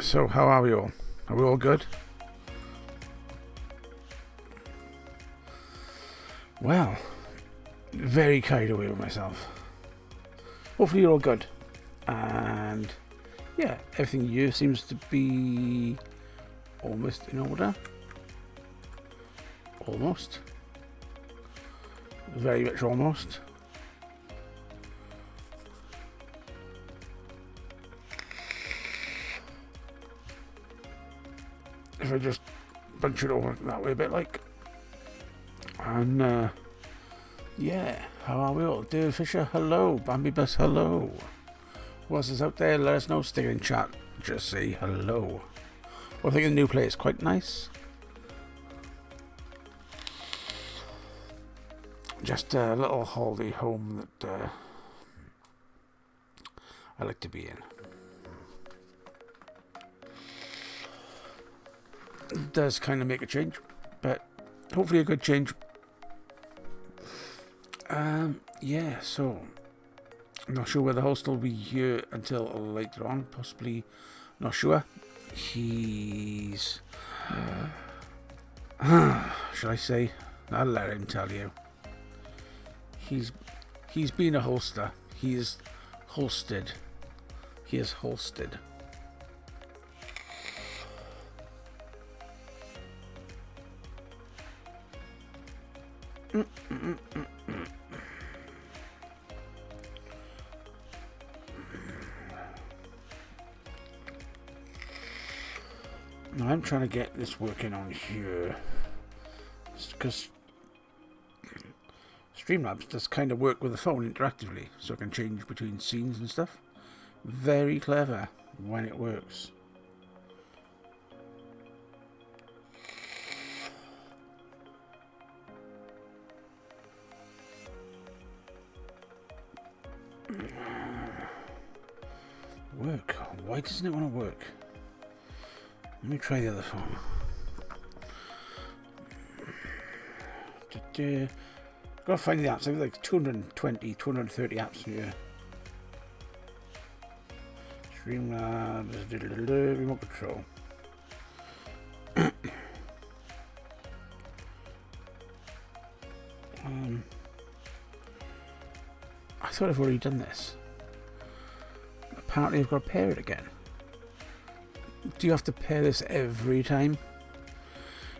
So, how are we all? Are we all good? Well, very carried away with myself. Hopefully you're all good. And yeah, everything here seems to be almost in order. Almost. Very much almost. If I just bunch it over that way a bit like. And yeah, how are we all? David Fisher, hello. Bambi Bus, hello. Who else is out there? Let us know. Stick it in chat. Just say hello. Well, I think the new play is quite nice. Just a little holiday home that I like to be in. It does kind of make a change, but hopefully a good change. Yeah, so I'm not sure whether the host will be here until later on, possibly. Not sure. He's should I say? I'll let him tell you. He's been a holster. He's holstered. He is holstered. Now I'm trying to get this working on here because Streamlabs does kind of work with the phone interactively, so I can change between scenes and stuff. Very clever when it works. Work? Why doesn't it want to work? Let me try the other phone. Gotta find the apps. I have like 220, 230 apps here. Streamlabs, remote control. I thought I've already done this. Apparently I've got to pair it again. Do you have to pair this every time?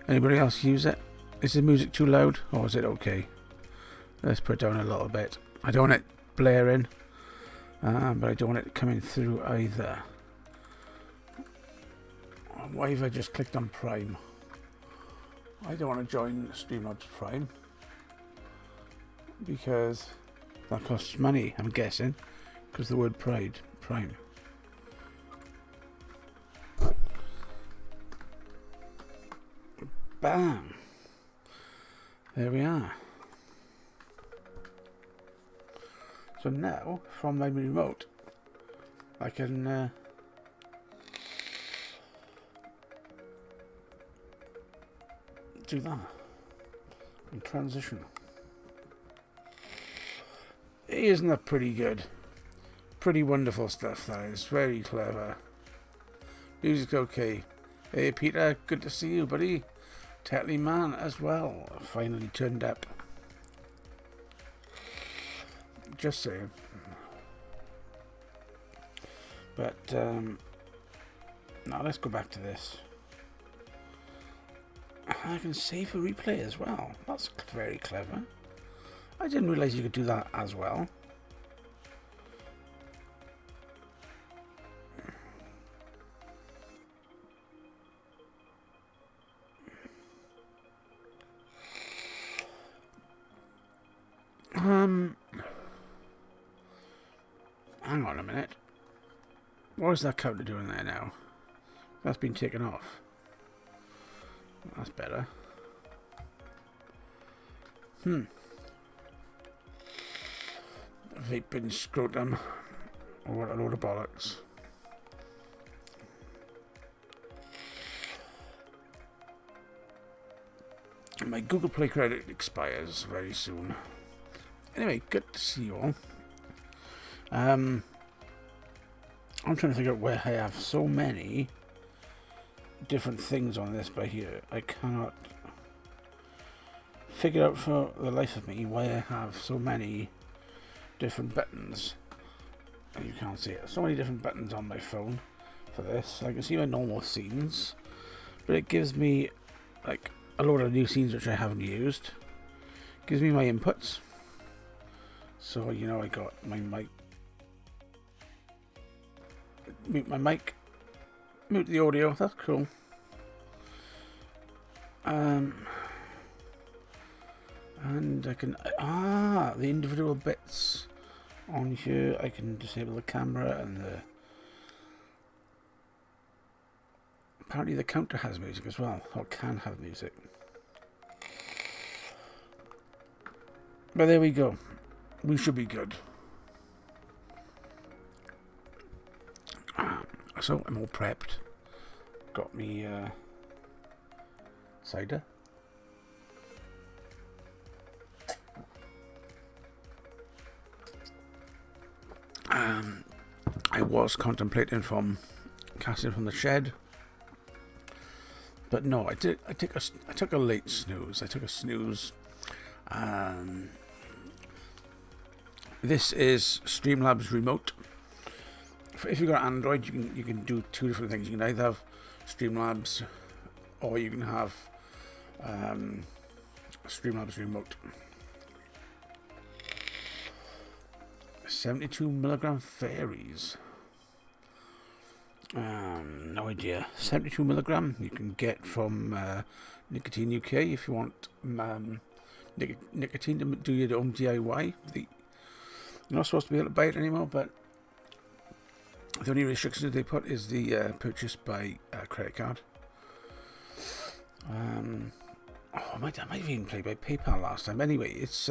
Anybody else use it? Is the music too loud or is it okay? Let's put it down a little bit. I don't want it blaring, but I don't want it coming through either. Why have I just clicked on Prime? I don't want to join Streamlabs Prime because that costs money, I'm guessing, because the word Prime. Bam! There we are. So now, from my remote, I can do that and transition. Isn't that pretty good? Pretty wonderful stuff, that is. Very clever. Music's okay. Hey Peter, good to see you, buddy. Tetley Man as well, finally turned up. Just saying. But now let's go back to this. I can save a replay as well. That's very clever. I didn't realise you could do that as well. Hang on a minute. What is that counter doing there now? That's been taken off. That's better. Vaping scrotum. Oh, what a load of bollocks. My Google Play credit expires very soon. Anyway, good to see you all. I'm trying to figure out where I have so many different things on this by here. I cannot figure out for the life of me why I have so many different buttons. And you can't see it. So many different buttons on my phone for this. I can see my normal scenes, but it gives me like a load of new scenes which I haven't used. Gives me my inputs. So you know I got my mic. Mute my mic. Mute the audio. That's cool. And I can the individual bits on here. I can disable the camera and the. Apparently the counter has music as well, or can have music. But there we go. We should be good. So I'm all prepped. Got me cider. I was contemplating from casting from the shed, but no, I took a late snooze. I took a snooze. This is Streamlabs Remote. If you've got Android, you can do two different things. You can either have Streamlabs, or you can have Streamlabs Remote. 72 milligram fairies. No idea. 72 milligram you can get from Nicotine UK if you want nicotine to do your own DIY. You're not supposed to be able to buy it anymore, but the only restriction they put is the purchase by credit card. I might have even paid by PayPal last time. Anyway, it's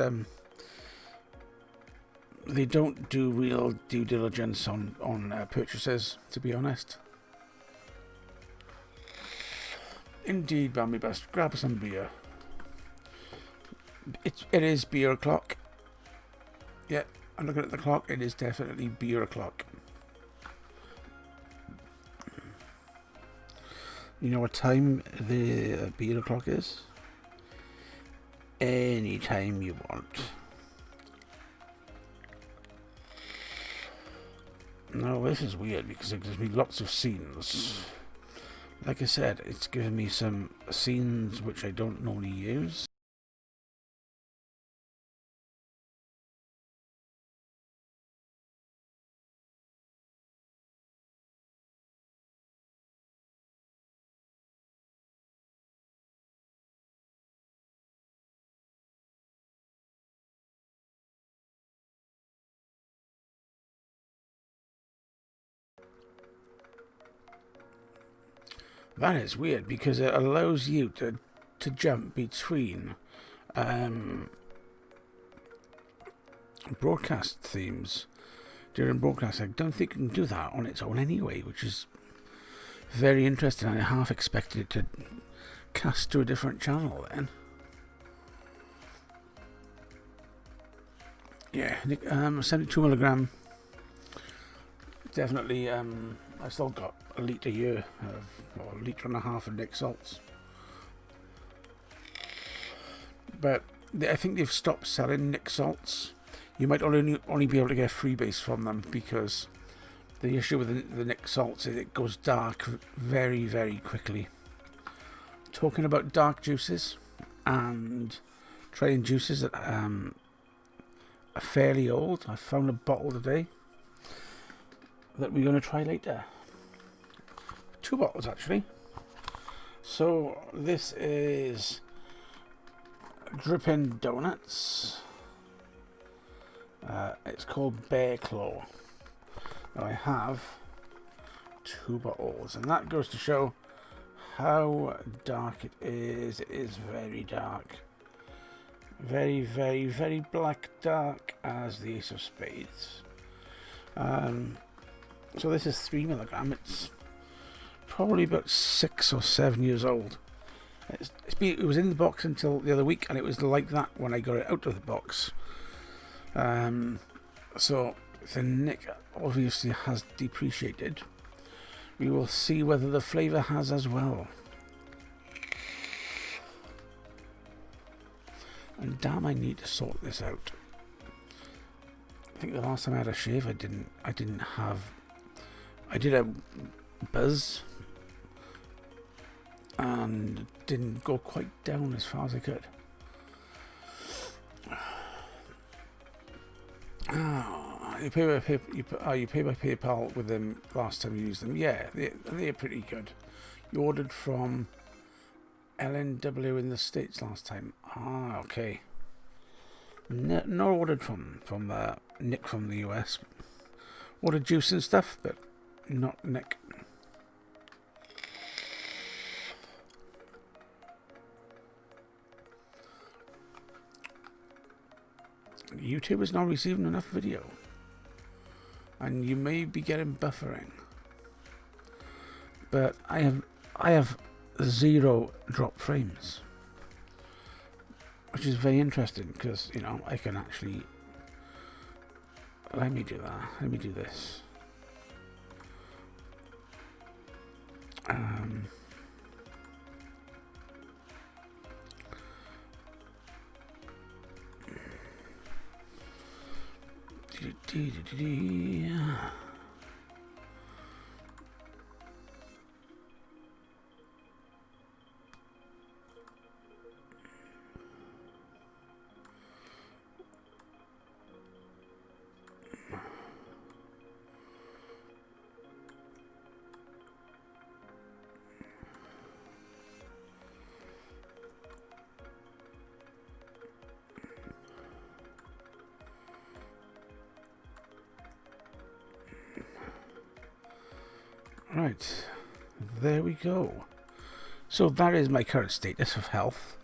they don't do real due diligence on purchases, to be honest. Indeed, Bambi Best. Grab some beer. It is beer o'clock. Yeah, I'm looking at the clock. It is definitely beer o'clock. You know what time the beer o'clock is? Any time you want. No, this is weird because it gives me lots of scenes. Like I said, it's given me some scenes which I don't normally use. That is weird because it allows you to jump between broadcast themes during broadcast. I don't think you can do that on its own anyway, which is very interesting. I half expected it to cast to a different channel then. Yeah, 72 milligram. Definitely, I still got a litre here, or a litre and a half of Nick salts. But I think they've stopped selling Nick salts. You might only be able to get freebase from them because the issue with the Nick salts is it goes dark very, very quickly. Talking about dark juices and trying juices that are fairly old, I found a bottle today that we're going to try later. 2 bottles actually. So this is Drippin' Donuts. It's called Bear Claw. Now I have 2 bottles, and that goes to show how dark it is. It is very dark. Very, very, very black dark as the Ace of Spades. So this is 3 milligram. It's probably about 6 or 7 years old. It was in the box until the other week, and it was like that when I got it out of the box. So the nick obviously has depreciated, We will see whether the flavour has as well. And damn, I need to sort this out. I think the last time I had a shave, I did a buzz and didn't go quite down as far as I could. You pay by PayPal with them last time you used them. Yeah, they're pretty good. You ordered from LNW in the States last time. Ah, okay. Not ordered from Nick from the US. Ordered juice and stuff, but not Nick. YouTube is not receiving enough video, and you may be getting buffering. But I have 0 drop frames, which is very interesting because, you know, I can actually, let me do that. Let me do this. Right, there we go. So that is my current status of health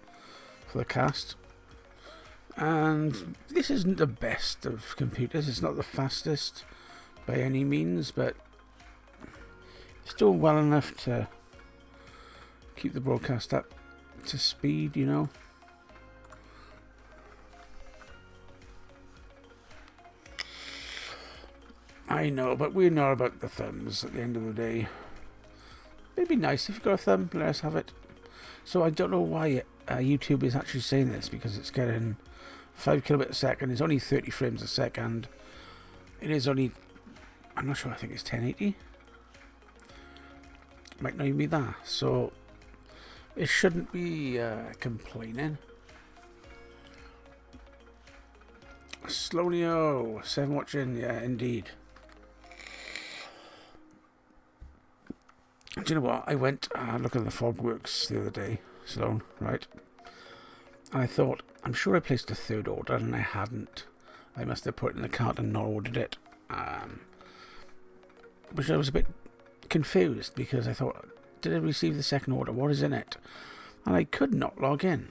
for the cast. And this isn't the best of computers. It's not the fastest by any means, but it's doing well enough to keep the broadcast up to speed, you know. I know, but we know about the thumbs at the end of the day. It'd be nice if you got a thumb, let us have it. So I don't know why YouTube is actually saying this, because it's getting 5 kilobits a second. It's only 30 frames a second. It is only, I'm not sure, I think it's 1080. Might not even be that. So it shouldn't be complaining. Slonio, 7 watching, yeah, indeed. Do you know what? I went looking at the Fogworks the other day, Sloan, right? And I thought, I'm sure I placed a 3rd order, and I hadn't. I must have put it in the cart and not ordered it. Which I was a bit confused, because I thought, did I receive the 2nd order? What is in it? And I could not log in.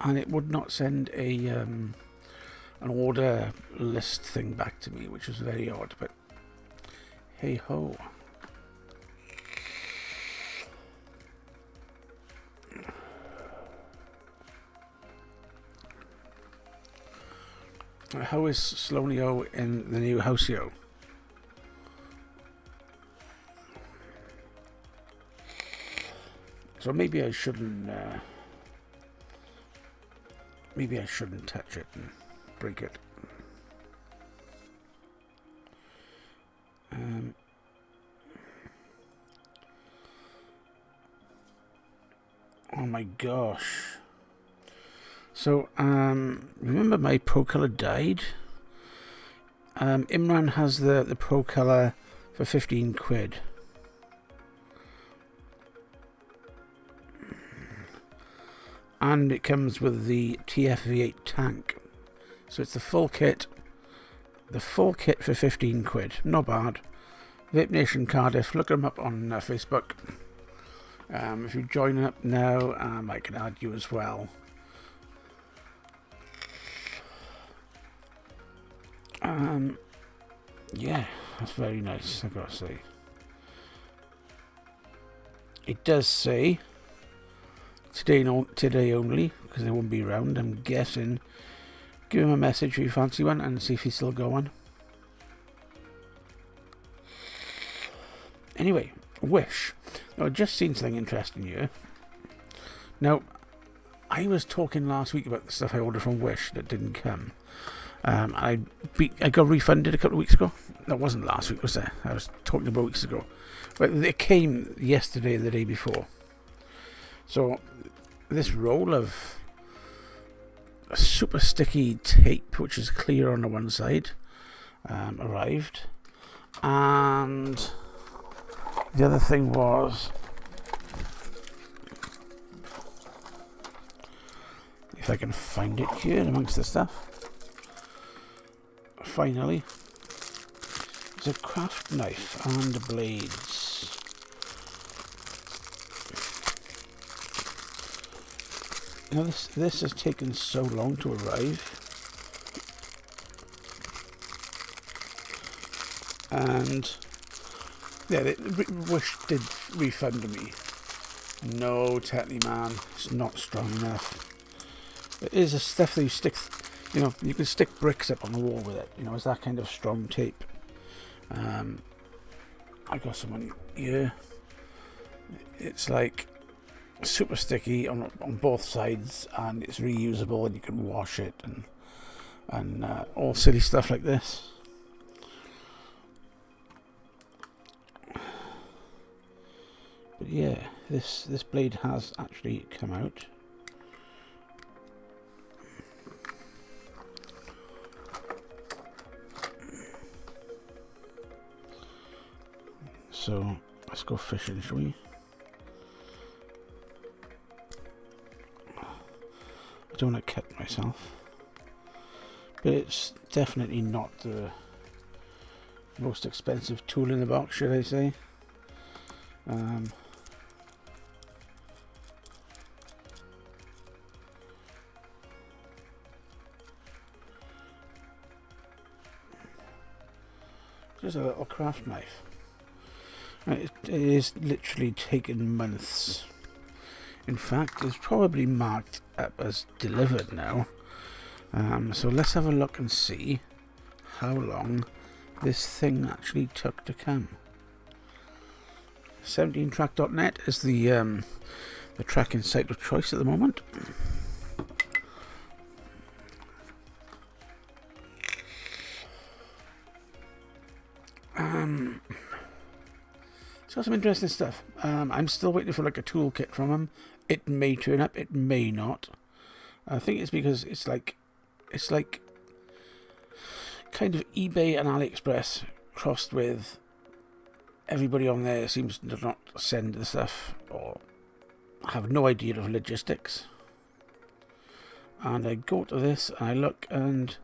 And it would not send a an order list thing back to me, which was very odd, but hey ho. How is Slonio in the new Houseo? So maybe I shouldn't touch it and break it. Oh my gosh. So, remember my Pro Color died? Imran has the Pro Color for 15 quid. And it comes with the TF-V8 tank. So it's the full kit. The full kit for 15 quid. Not bad. Vape Nation Cardiff. Look them up on Facebook. If you join up now, I can add you as well. Yeah, that's very nice, I've got to say. It does say today only, because they won't be around, I'm guessing. Give him a message if you fancy one and see if he's still going. Anyway, Wish. Now, I've just seen something interesting here. Now, I was talking last week about the stuff I ordered from Wish that didn't come. I got refunded a couple of weeks ago. That wasn't last week, was it? I was talking about weeks ago. But it came yesterday and the day before. So, this roll of super sticky tape, which is clear on the one side, arrived. And the other thing was, if I can find it here amongst the stuff, finally, it's a craft knife and blades. Now this has taken so long to arrive, and yeah, Wish did refund me. No, Tetley man, it's not strong enough. It is a stuff that you stick, you know, you can stick bricks up on the wall with it. You know, it's that kind of strong tape. I got some here. It's like super sticky on both sides, and it's reusable, and you can wash it, and all silly stuff like this. But yeah, this blade has actually come out. So let's go fishing, shall we? I don't want to cut myself, but it's definitely not the most expensive tool in the box, should I say? Just a little craft knife. It is literally taken months. In fact, it's probably marked up as delivered now. So let's have a look and see how long this thing actually took to come. 17track.net is the tracking site of choice at the moment. It's got some interesting stuff. I'm still waiting for like a toolkit from them. It may turn up, it may not. I think it's because it's like kind of eBay and AliExpress crossed with everybody on there seems to not send the stuff or have no idea of logistics. And I go to this and I look, and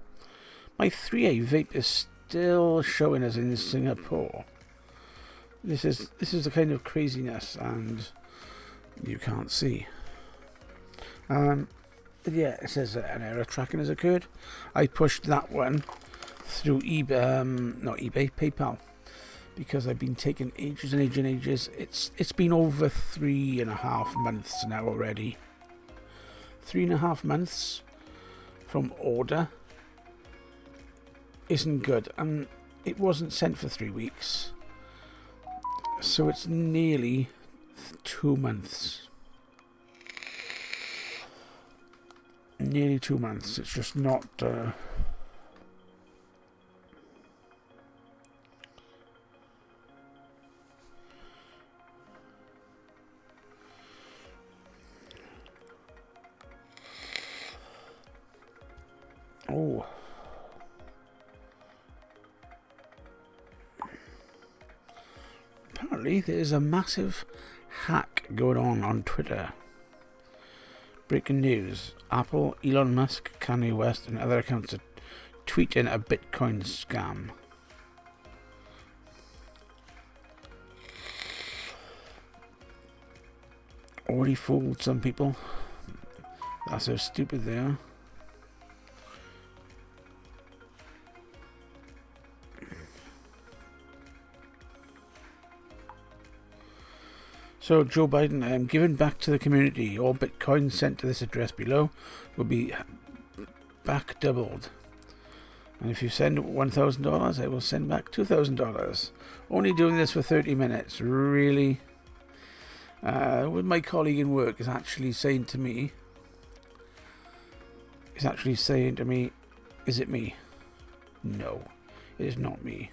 my 3A vape is still showing us in Singapore. This is the kind of craziness, and you can't see. But yeah, it says that an error tracking has occurred. I pushed that one through eBay, not eBay, PayPal, because I've been taking ages and ages and ages. It's been over 3.5 months now already. 3.5 months from order isn't good, and it wasn't sent for 3 weeks. So it's nearly 2 months. Nearly 2 months. It's just not... Oh. Apparently there's a massive hack going on Twitter. Breaking news. Apple, Elon Musk, Kanye West and other accounts are tweeting a Bitcoin scam. Already fooled some people. That's how stupid they are. So Joe Biden, giving back to the community. All Bitcoin sent to this address below will be back doubled. And if you send $1,000, I will send back $2,000. Only doing this for 30 minutes. Really? With my colleague in work is actually saying to me, is it me? No, it is not me.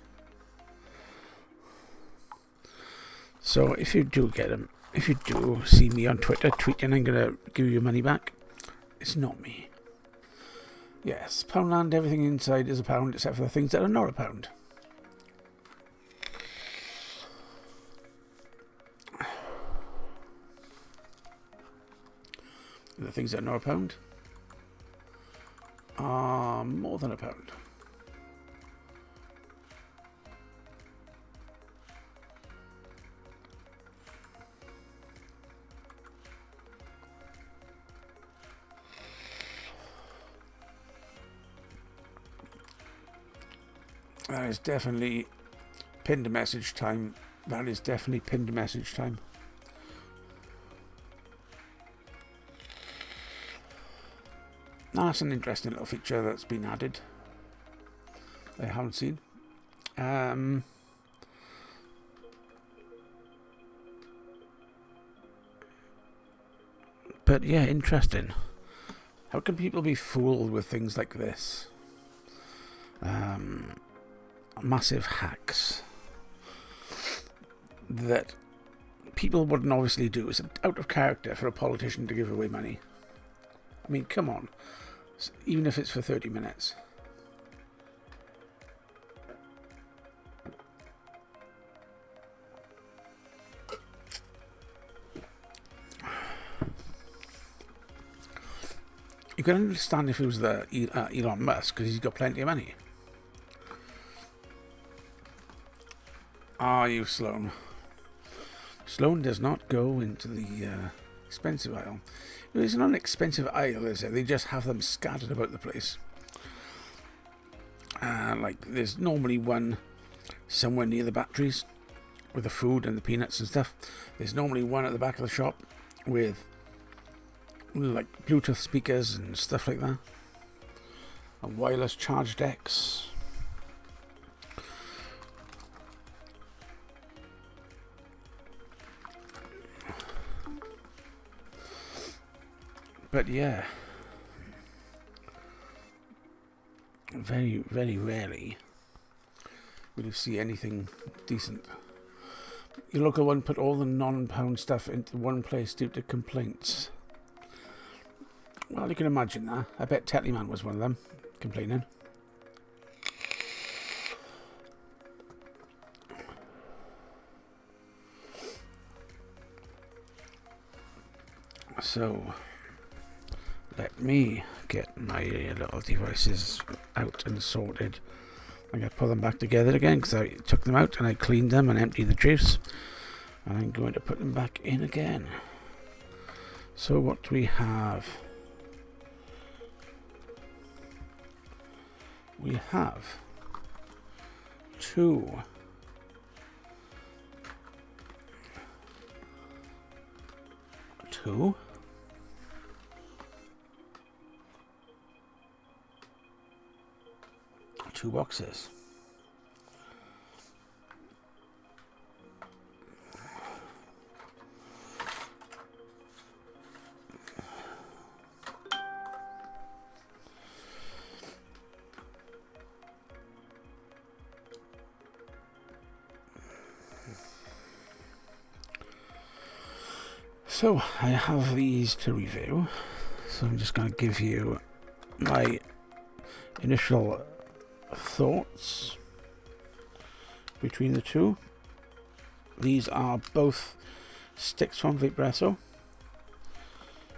So if you do get them, if you do see me on Twitter tweeting I'm going to give you your money back, it's not me. Yes, Poundland, everything inside is a pound except for the things that are not a pound. The things that are not a pound are more than a pound. That is definitely pinned message time. That is definitely pinned message time. Now that's an interesting little feature that's been added. I haven't seen. But yeah, interesting. How can people be fooled with things like this? Massive hacks that people wouldn't obviously do. It's out of character for a politician to give away money. I mean, come on. Even if it's for 30 minutes. You can understand if it was the Elon Musk, because he's got plenty of money. Ah, you Sloan. Sloan does not go into the expensive aisle. It's not an expensive aisle, is it? They just have them scattered about the place. Like, there's normally one somewhere near the batteries with the food and the peanuts and stuff. There's normally one at the back of the shop with like Bluetooth speakers and stuff like that. A wireless charge decks. But yeah, very, very rarely will you see anything decent. Your local one put all the non-pound stuff into one place due to complaints. Well, you can imagine that. I bet Tetlyman was one of them, complaining. So, let me get my little devices out and sorted. I'm going to put them back together again because I took them out and I cleaned them and emptied the juice. And I'm going to put them back in again. So what do we have? We have two boxes. So I have these to review, so I'm just going to give you my initial thoughts between the two. These are both sticks from Vaporesso.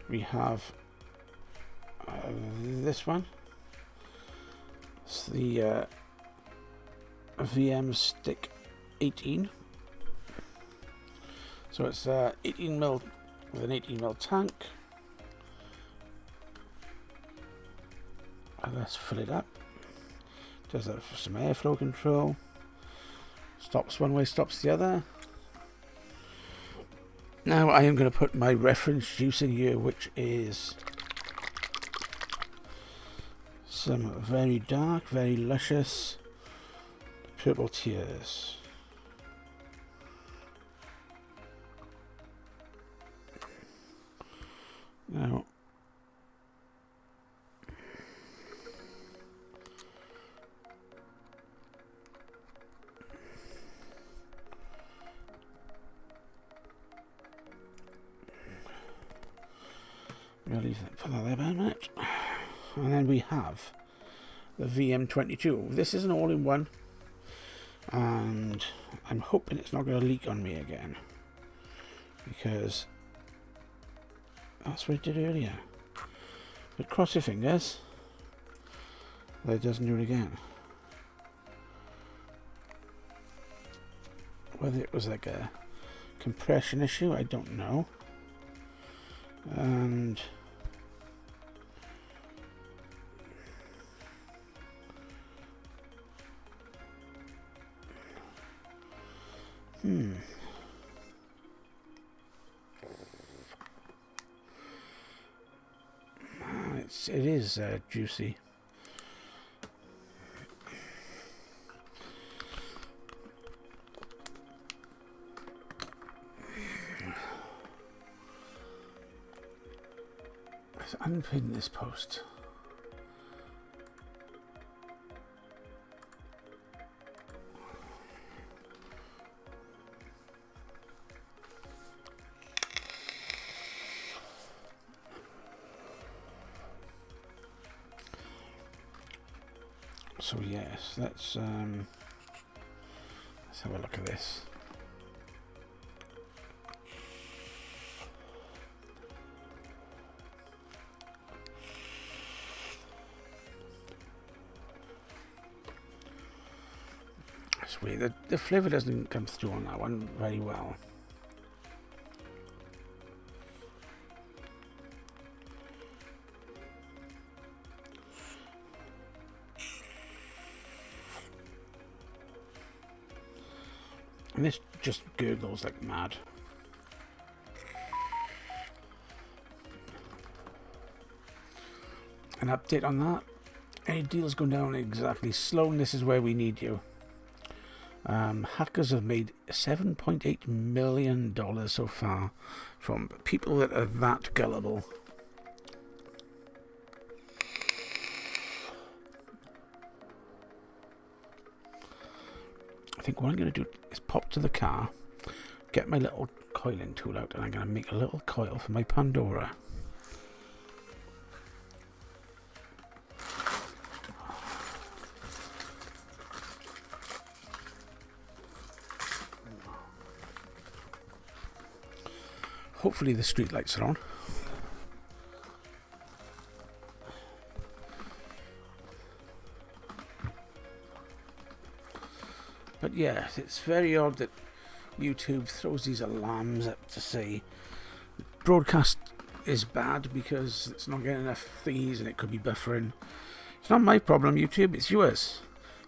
We have this one. It's the VM Stick 18. So it's 18mm with an 18mm tank. And let's fill it up. Does that for some airflow control. Stops one way, stops the other. Now I am going to put my reference juice in here, which is some very dark, very luscious purple tears. Now, we'll leave that for that there a minute. And then we have the VM22. This is an all-in-one, and I'm hoping it's not going to leak on me again, because that's what it did earlier. But cross your fingers that it doesn't do it again. Whether it was like a compression issue, I don't know. And it is juicy. Let's unpin this post. So yes, let's have a look at this. That's weird. The flavour doesn't come through on that one very well. And this just gurgles like mad. An update on that. Any deals going down exactly. Sloan, this is where we need you. Hackers have made $7.8 million so far from people that are that gullible. I think what I'm going to do is pop to the car, get my little coiling tool out, and I'm going to make a little coil for my Pandora. Hopefully the street lights are on. But yeah, it's very odd that YouTube throws these alarms up to say broadcast is bad because it's not getting enough thingies and it could be buffering. It's not my problem, YouTube, it's yours.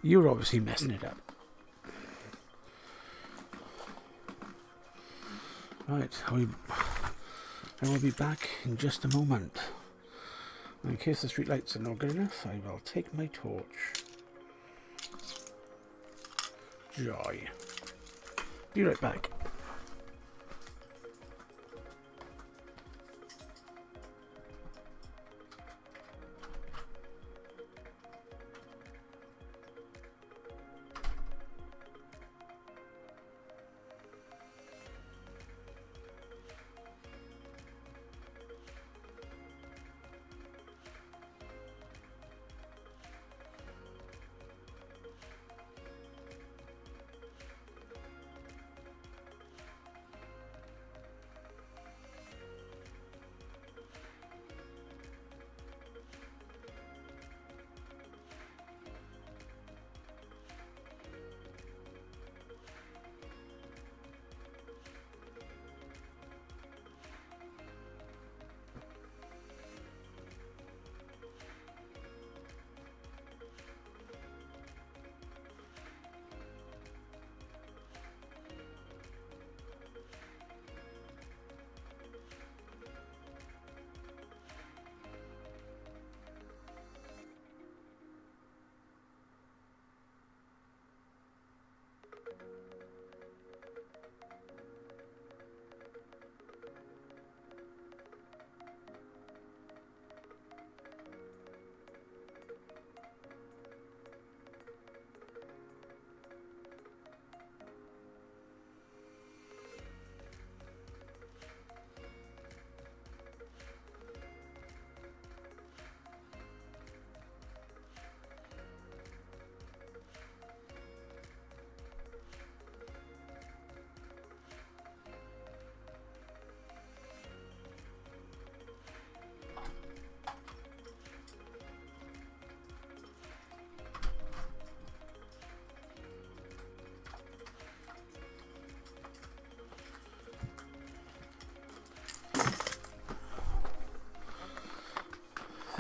You're obviously messing it up. Right, I will be back in just a moment. In case the street lights are not good enough, I will take my torch. Joy. Be right back.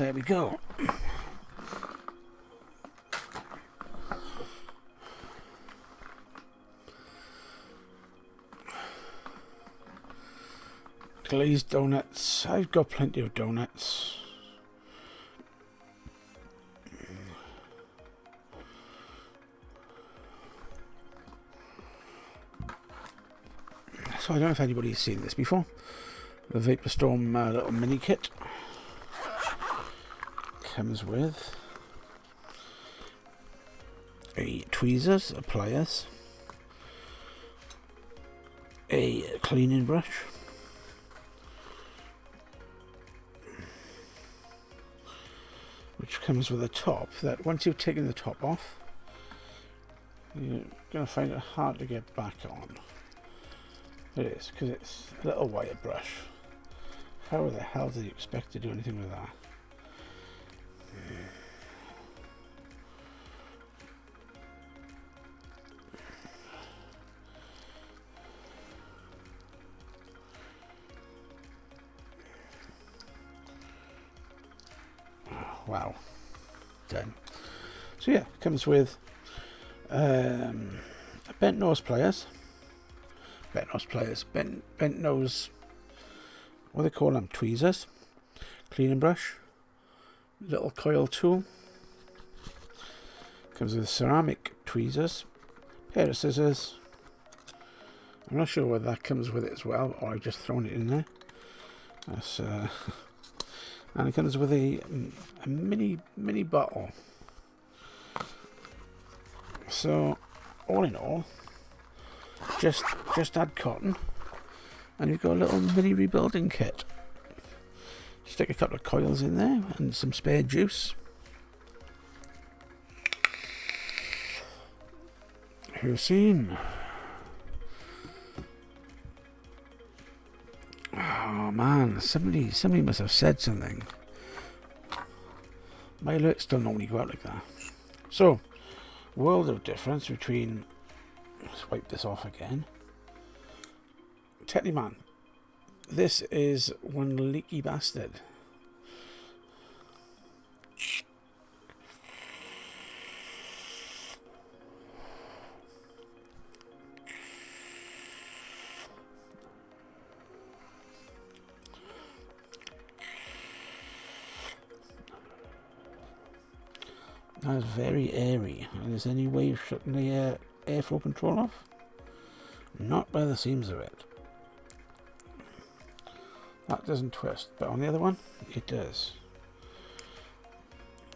There we go. Glazed donuts. I've got plenty of donuts. So I don't know if anybody's seen this before. The Vapor Storm little mini kit comes with a tweezers, a pliers, a cleaning brush, which comes with a top that once you've taken the top off, you're going to find it hard to get back on. It is, because it's a little wire brush. How the hell do you expect to do anything with that? Wow. Done. So yeah, it comes with bent nose pliers. Bent nose, what do they call them? Tweezers. Cleaning brush. Little coil tool. Comes with ceramic tweezers. Pair of scissors. I'm not sure whether that comes with it as well, or I've just thrown it in there. That's, and it comes with a mini bottle. So, all in all, just add cotton, and you've got a little mini rebuilding kit. Stick a couple of coils in there and some spare juice. Here's seen. Oh man, somebody must have said something. My alerts don't normally go out like that. So, world of difference between. Let's wipe this off again. Tetryman. This is one leaky bastard. That is very airy. Is there any way of shutting the airflow control off? Not by the seams of it. That doesn't twist, but on the other one, it does.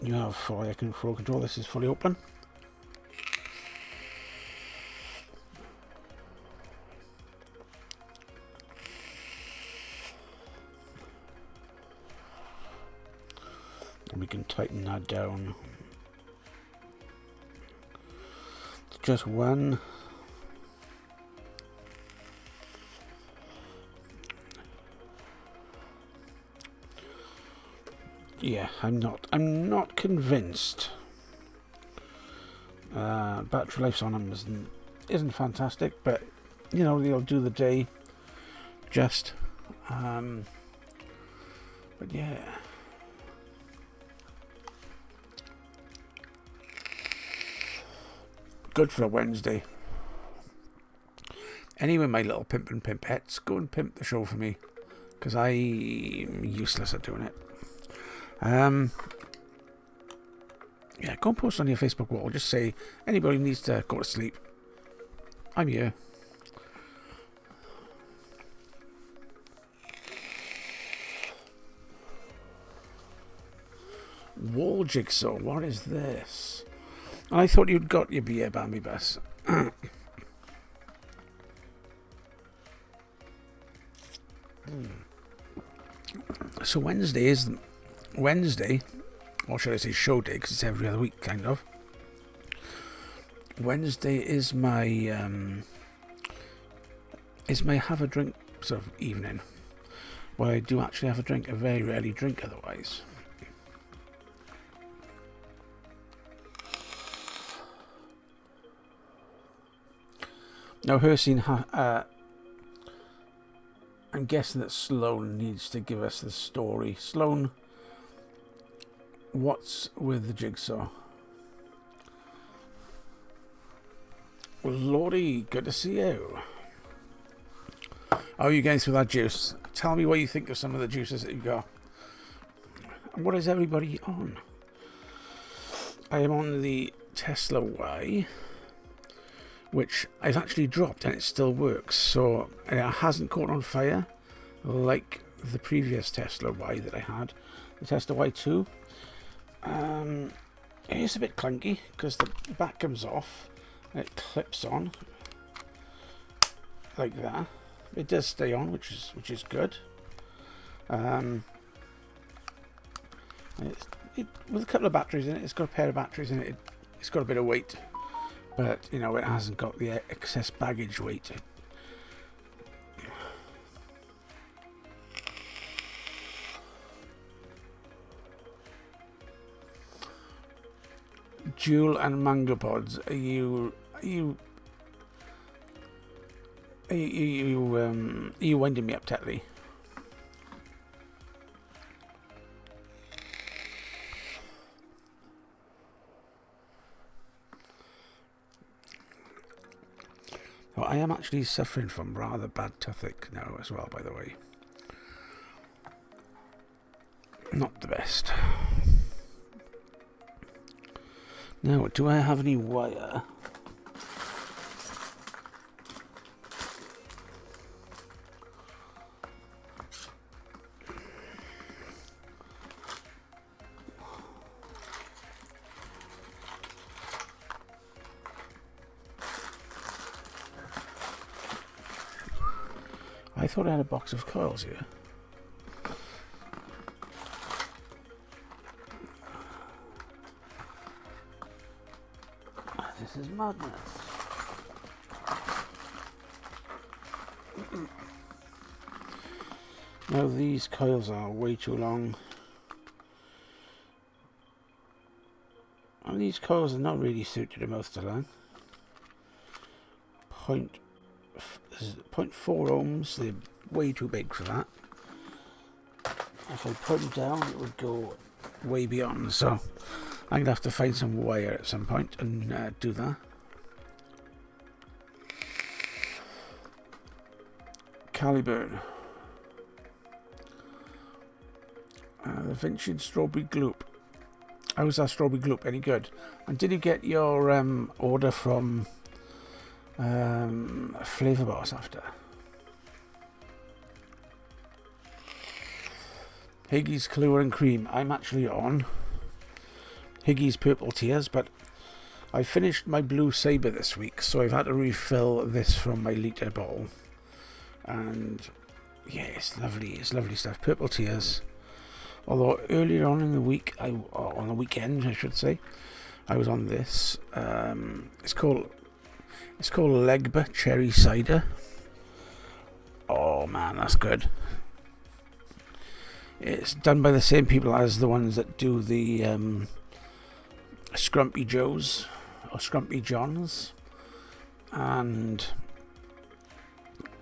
You have full airflow control. This is fully open. And we can tighten that down. Just one. Yeah, I'm not convinced. Battery life on them isn't fantastic, but you know they'll do the day. Just, but yeah. Good for a Wednesday. Anyway, my little pimp and pimpettes, go and pimp the show for me, because I'm useless at doing it. Yeah, go and post on your Facebook wall. Just say anybody needs to go to sleep. I'm here. Wall jigsaw. What is this? I thought you'd got your beer, Bambi Bus. So Wednesday, or should I say show day, because it's every other week, kind of. Wednesday is my have a drink sort of evening, where I do actually have a drink. I very rarely drink otherwise. Now, Hercene, I'm guessing that Sloan needs to give us the story. Sloan, What's with the jigsaw? Well, Lordy, good to see you. How are you going through that juice? Tell me what you think of some of the juices that you got. And what is everybody on? I am on the Tesla Y, which I've actually dropped and it still works. So it hasn't caught on fire like the previous Tesla Y that I had, the Tesla Y2. It is a bit clunky because the back comes off and it clips on like that. It does stay on, which is good. With a couple of batteries in it, it's got a pair of batteries in it. It's got a bit of weight, but you know it hasn't got the excess baggage weight. Jewel and mango pods. Are you winding me up, Tetley? Well, I am actually suffering from rather bad toothache now as well, by the way. Not the best. Now, do I have any wire? I thought I had a box of coils here. This is madness. Now these coils are way too long. And these coils are not really suited to most of the line. 0.4 ohms, they're way too big for that. If I put them down, it would go way beyond, so I'm going to have to find some wire at some point and do that. Caliburn. The Vincent Strawberry Gloop. How's that Strawberry Gloop? Any good? And did you get your order from Flavor Boss after? Higgy's Colour and Cream. I'm actually on Higgy's Purple Tears, but I finished my Blue Sabre this week, so I've had to refill this from my litre bottle. And yeah, it's lovely stuff. Purple Tears. Although earlier on in the week, on the weekend I should say, I was on this. It's called Legba Cherry Cider. Oh man, that's good. It's done by the same people as the ones that do the Scrumpy Joes or Scrumpy Johns, and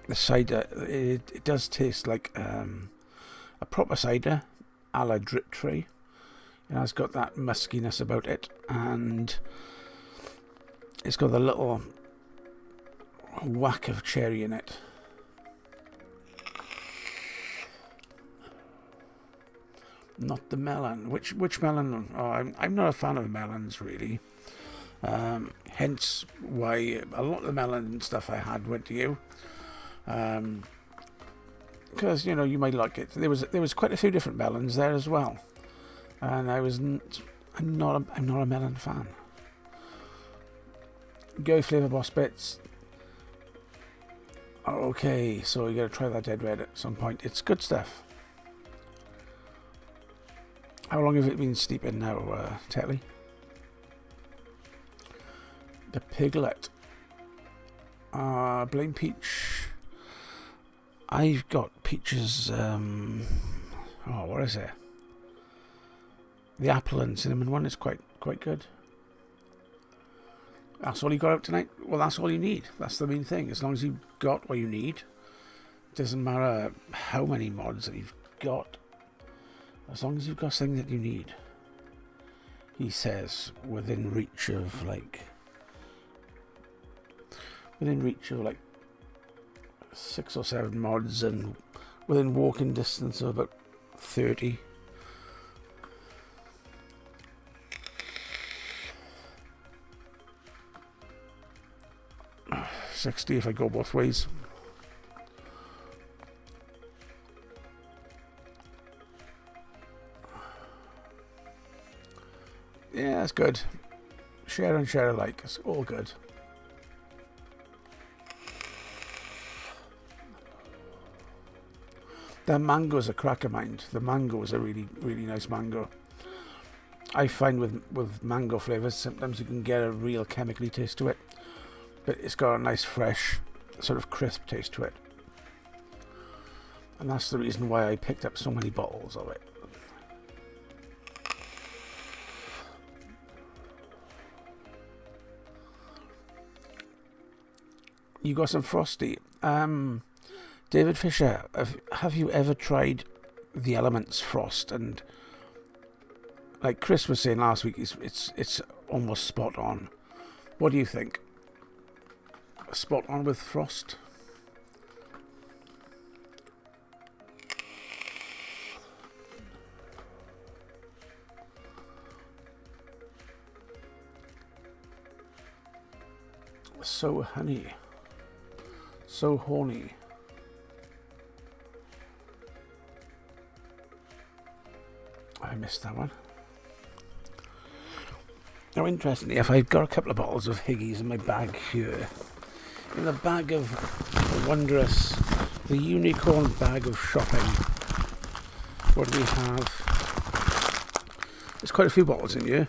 the cider it does taste like a proper cider, a la Drip Tree. It has got that muskiness about it, and it's got a little whack of cherry in it. Not the melon. Which melon? Oh, I'm not a fan of melons really. Hence why a lot of the melon stuff I had went to you. Because you know you might like it. There was quite a few different melons there as well, and I'm not a melon fan. Go Flavor Boss bits. Okay, so you got to try that Dead Red at some point. It's good stuff. How long have it been steeping now, Tetley? The Piglet. Blame Peach. I've got Peach's, what is it? The apple and cinnamon one is quite good. That's all you got out tonight? Well, that's all you need. That's the main thing. As long as you've got what you need. Doesn't matter how many mods that you've got. As long as you've got something that you need. he says, within reach of like 6 or 7 mods, and within walking distance of about 30. $60 if I go both ways. Yeah, that's good. Share and share alike. It's all good. The mango's a cracker mind. The mango is a really, really nice mango. I find with mango flavours, sometimes you can get a real chemically taste to it, but it's got a nice, fresh, sort of crisp taste to it. And that's the reason why I picked up so many bottles of it. You got some Frosty. David Fisher, have you ever tried the Elements Frost? And like Chris was saying last week, it's almost spot on. What do you think? Spot on with Frost? So honey. So horny. I missed that one. Now, interestingly, if I've got a couple of bottles of Higgies in my bag here, in the bag of the wondrous, the unicorn bag of shopping, what do we have? There's quite a few bottles in here.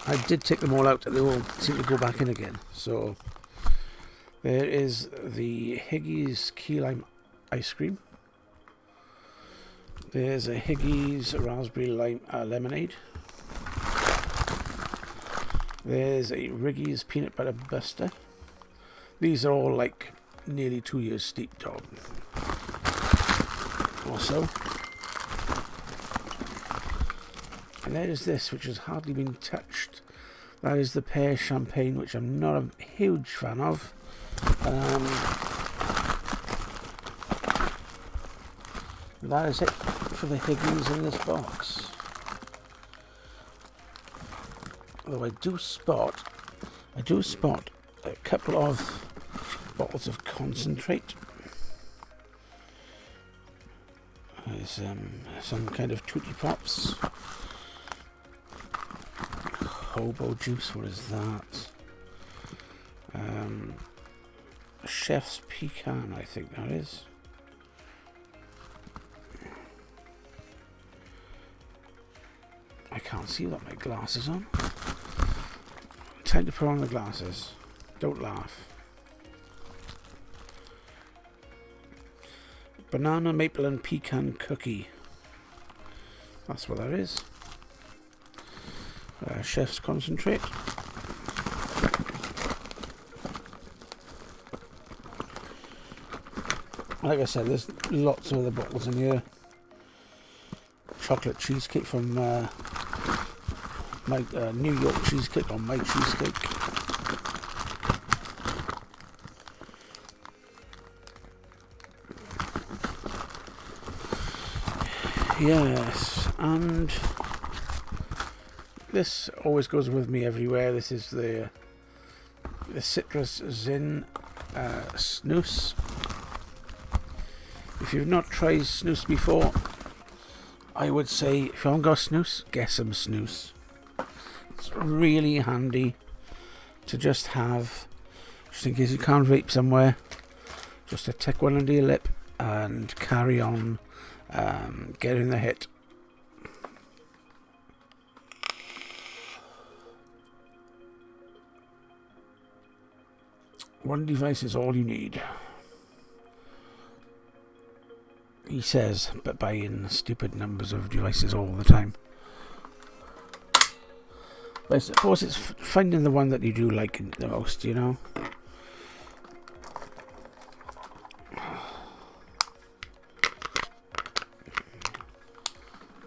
I did take them all out, and they all seem to go back in again. So there is the Higgies key lime ice cream. There's a Higgies raspberry lime lemonade. There's a Wrigley's peanut butter buster. These are all like nearly 2 years steep dog. Also, and there is this, which has hardly been touched. That is the pear champagne, which I'm not a huge fan of. That is it for the Higgies in this box. Although I do spot a couple of bottles of concentrate. There's some kind of Tutti Pops. Hobo juice, what is that? Chef's pecan, I think that is. I can't see without my glasses on. Time to put on the glasses. Don't laugh. Banana, maple and pecan cookie. That's what that is. Chef's concentrate. Like I said, there's lots of other bottles in here. Chocolate cheesecake from my New York cheesecake on my cheesecake. Yes, and this always goes with me everywhere. This is the Citrus Zin snus. If you've not tried snus before, I would say if you haven't got snus, get some snus. It's really handy to just have, just in case you can't vape somewhere, just to tick one under your lip and carry on getting the hit. One device is all you need, he says, but buying stupid numbers of devices all the time. But I suppose it's finding the one that you do like the most, you know.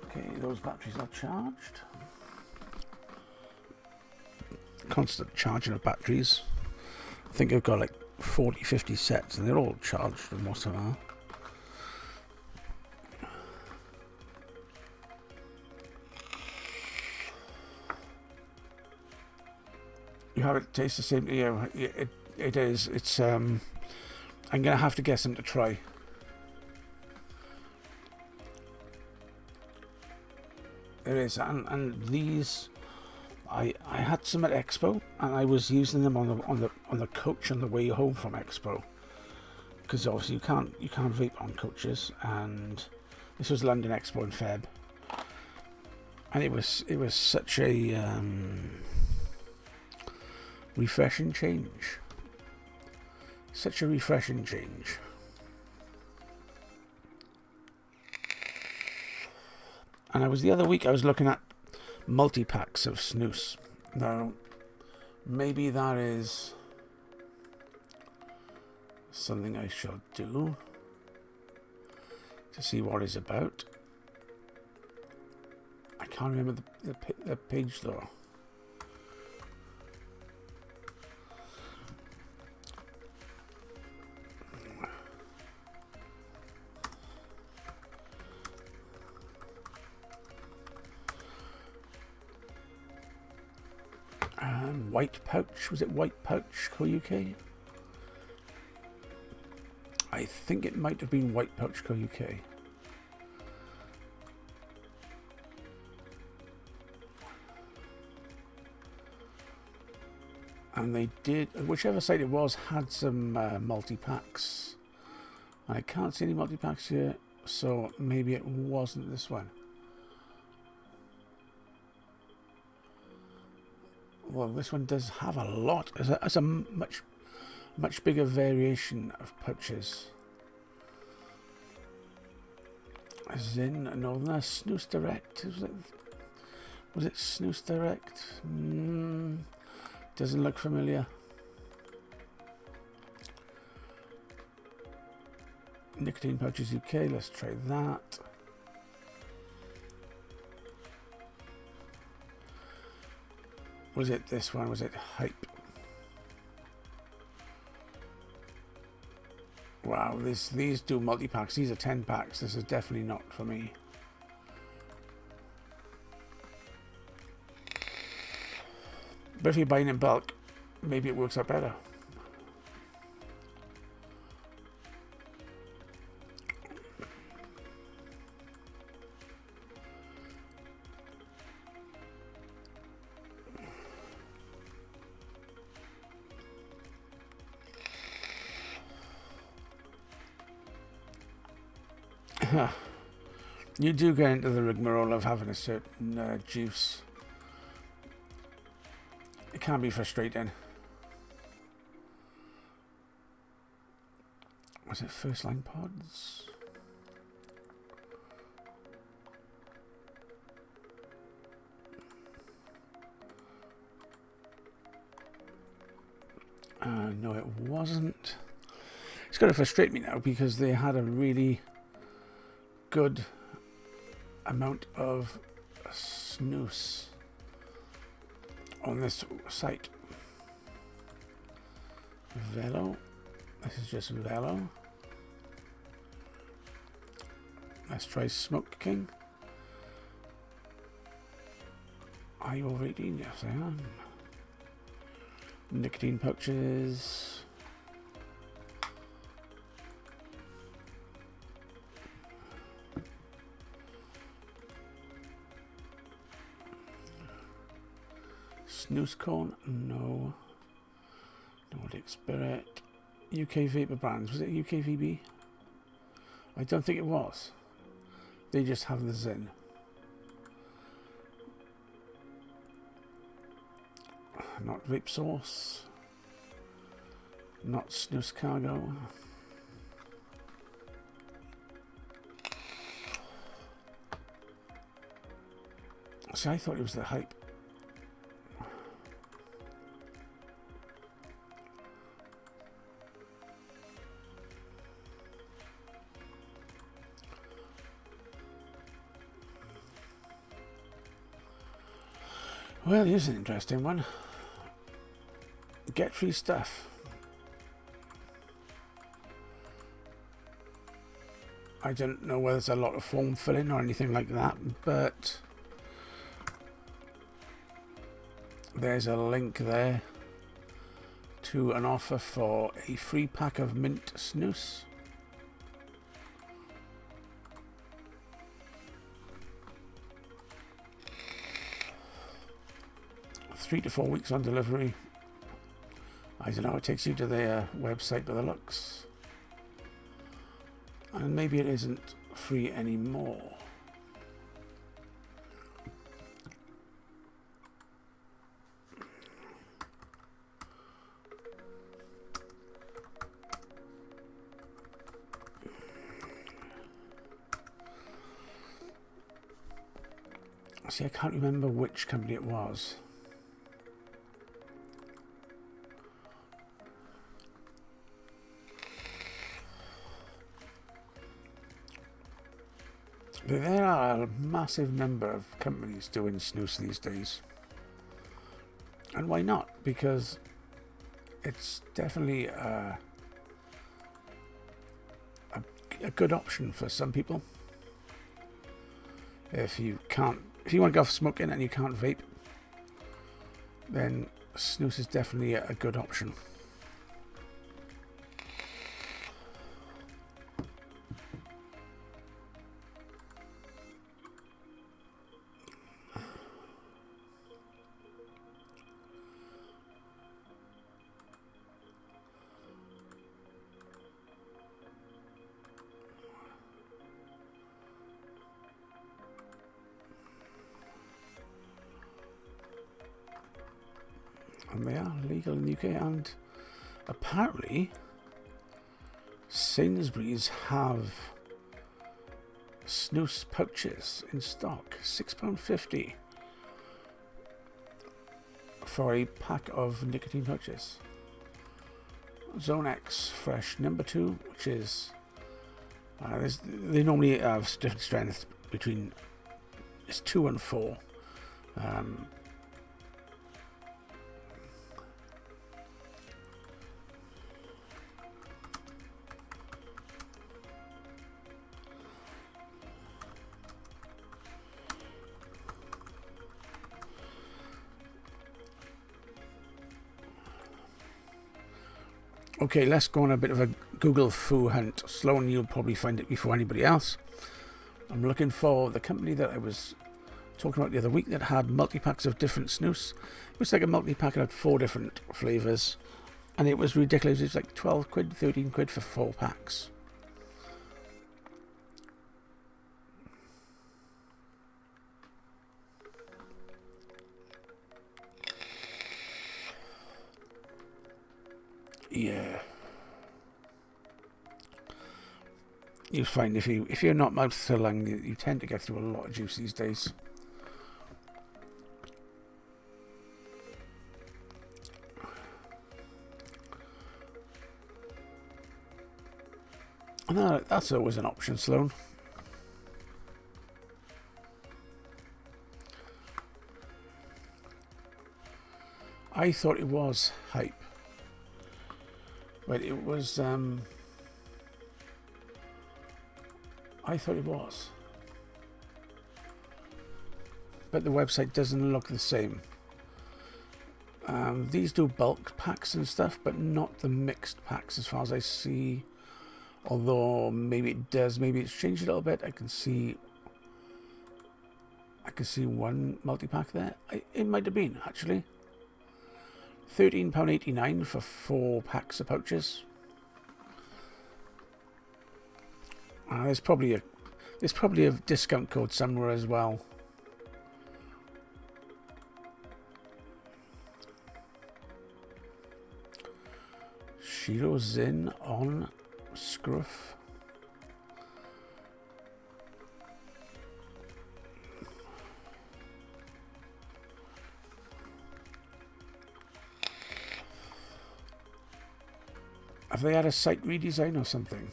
Okay, those batteries are charged. constant charging of batteries. I think I've got like 40, 50 sets, and they're all charged, and most of them are. You have it taste the same to you. It is. It's I'm gonna have to get some to try. There is, and these, I had some at Expo, and I was using them on the coach on the way home from Expo, because obviously you can't vape on coaches, and this was London Expo in Feb, and it was such a refreshing change. Such a refreshing change. And the other week I was looking at multi-packs of snus. Now, maybe that is something I shall do to see what it's about. I can't remember the page though. White Pouch, was it White Pouch Co UK? I think it might have been White Pouch Co UK. And they did, whichever site it was, had some multi-packs. I can't see any multi-packs here, so maybe it wasn't this one. Well, this one does have a lot. It's a much bigger variation of pouches. Zin, Northerner, Snus Direct. Was it Snus Direct? Doesn't look familiar. Nicotine Pouches UK. Let's try that. Was it this one? Was it Hype? Wow, these do multi-packs. These are 10 packs. This is definitely not for me. But if you're buying in bulk, maybe it works out better. You do get into the rigmarole of having a certain juice. It can be frustrating. Was it First Line Pods? No, it wasn't. It's going to frustrate me now because they had a really good amount of snus on this site. Velo. This is just Velo. Let's try Smoke King. Are you over 18? Yes, I am. Nicotine pouches. Snooze Cone, no. Nordic Spirit. UK Vapor Brands, was it UKVB? I don't think it was. They just have the Zin. Not Vape Source. Not Snooze Cargo. See, I thought it was the Hype. Well, here's an interesting one. Get free stuff. I don't know whether it's a lot of form filling or anything like that, but there's a link there to an offer for a free pack of mint snus. Three to 4 weeks on delivery. I don't know, it takes you to their website by the looks. And maybe it isn't free anymore. See, I can't remember which company it was. There are a massive number of companies doing snus these days. And why not? Because it's definitely a good option for some people. If you want to go off smoking and you can't vape, then snus is definitely a good option. And they are legal in the UK, and apparently Sainsbury's have snus pouches in stock, £6.50 for a pack of nicotine pouches. Zone X Fresh number 2, which is they normally have different strengths between 2 and 4. Okay, let's go on a bit of a Google foo hunt. Sloan, you'll probably find it before anybody else. I'm looking for the company that I was talking about the other week that had multi-packs of different snus. It was like a multi-pack that had 4 different flavours. And it was ridiculous. It was like 12 quid, 13 quid for 4 packs. Yeah. You find if you're not mouth to lung, you tend to get through a lot of juice these days. No, that's always an option, Sloan. I thought it was hype. But it was, I thought it was. But the website doesn't look the same. These do bulk packs and stuff, but not the mixed packs as far as I see. Although maybe it does, maybe it's changed a little bit. I can see one multi-pack there. It might have been, actually. £13.89 for 4 packs of pouches. There's probably a discount code somewhere as well. Shiro Zin on Scruff. Have they had a site redesign or something?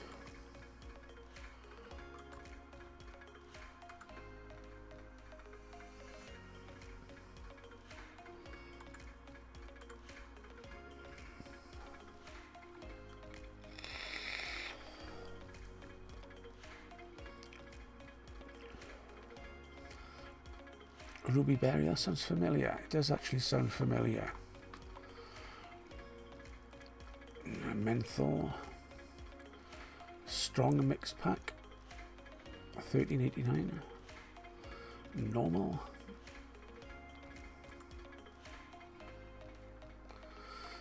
Ruby berry, that sounds familiar. It does actually sound familiar. Menthol. Strong mixed pack. $13.89. Normal.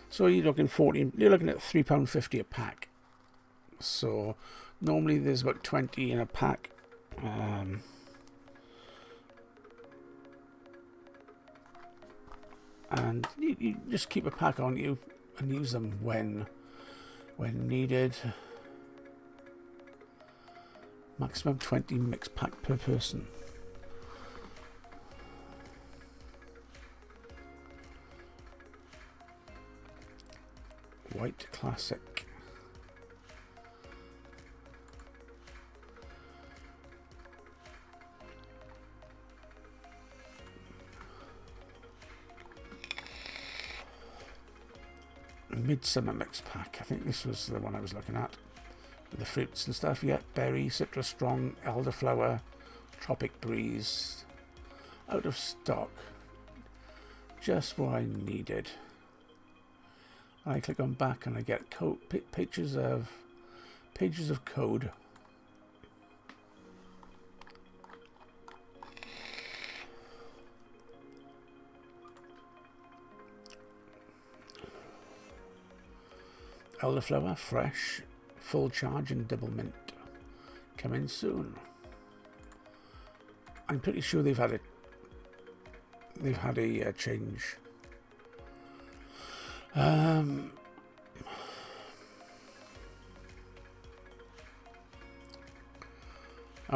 So you're looking you're looking at £3.50 a pack. So normally there's about 20 in a pack. And you just keep a pack on you and use them when needed. Maximum 20 mixed pack per person. White classic. Midsummer mixed pack. I think this was the one I was looking at. With the fruits and stuff. Yeah, berry, citrus strong, elderflower, tropic breeze. Out of stock. Just what I needed. I click on back and I get pages of code. Elderflower, fresh, full charge and double mint. Coming soon. I'm pretty sure they've had a change. How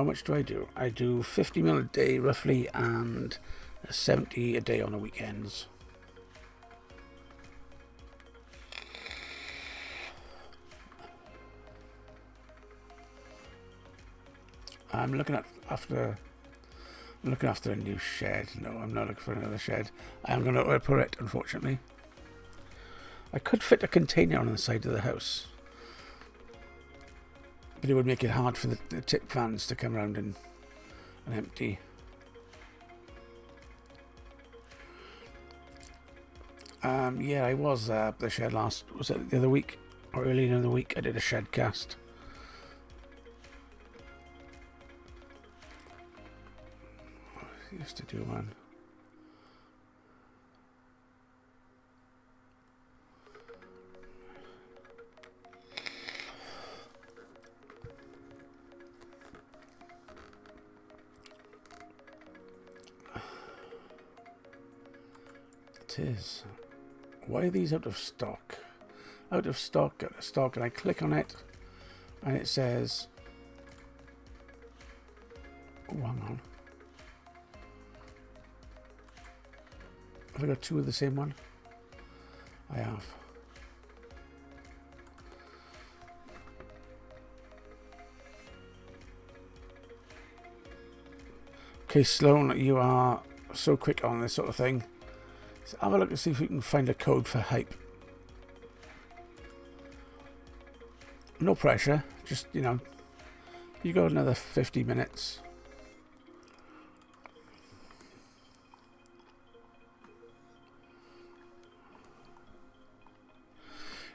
much do? I do 50 mil a day roughly, and 70 a day on the weekends. I'm looking after a new shed. No, I'm not looking for another shed. I'm going to order it, unfortunately. I could fit a container on the side of the house, but it would make it hard for the tip vans to come around and empty. Yeah, I was at the shed was it the other week or earlier in the week? I did a shed cast. I used to do one. It is. Why are these out of stock? Out of stock, and I click on it, and it says, oh, hang on. Have I got two of the same one? I have. Okay, Sloan, you are so quick on this sort of thing. So have a look and see if we can find a code for hype. No pressure, just, you know, you got another 50 minutes.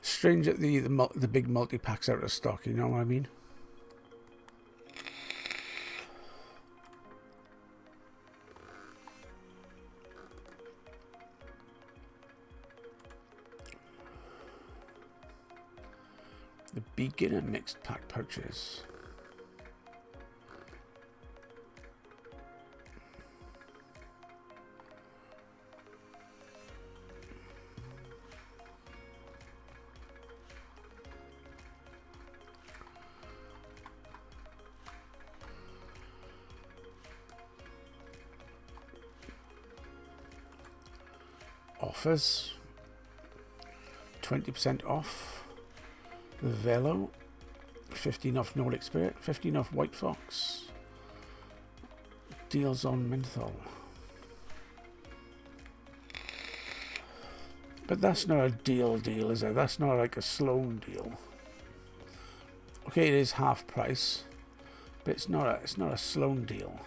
Strange that the big multi-packs out of stock, you know what I mean? The beginner mixed pack pouches. Offers. 20% off. The Velo, 15 off Nordic Spirit, 15 off White Fox, deals on menthol. But that's not a deal, is it? That's not like a Sloan deal. Okay, it is half price, but it's not a Sloan deal.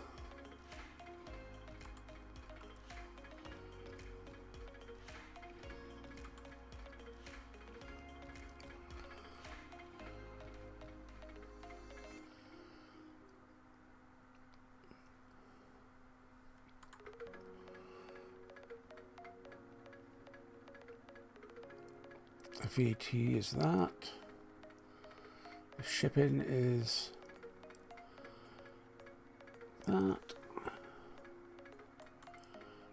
The VAT is that. The shipping is that.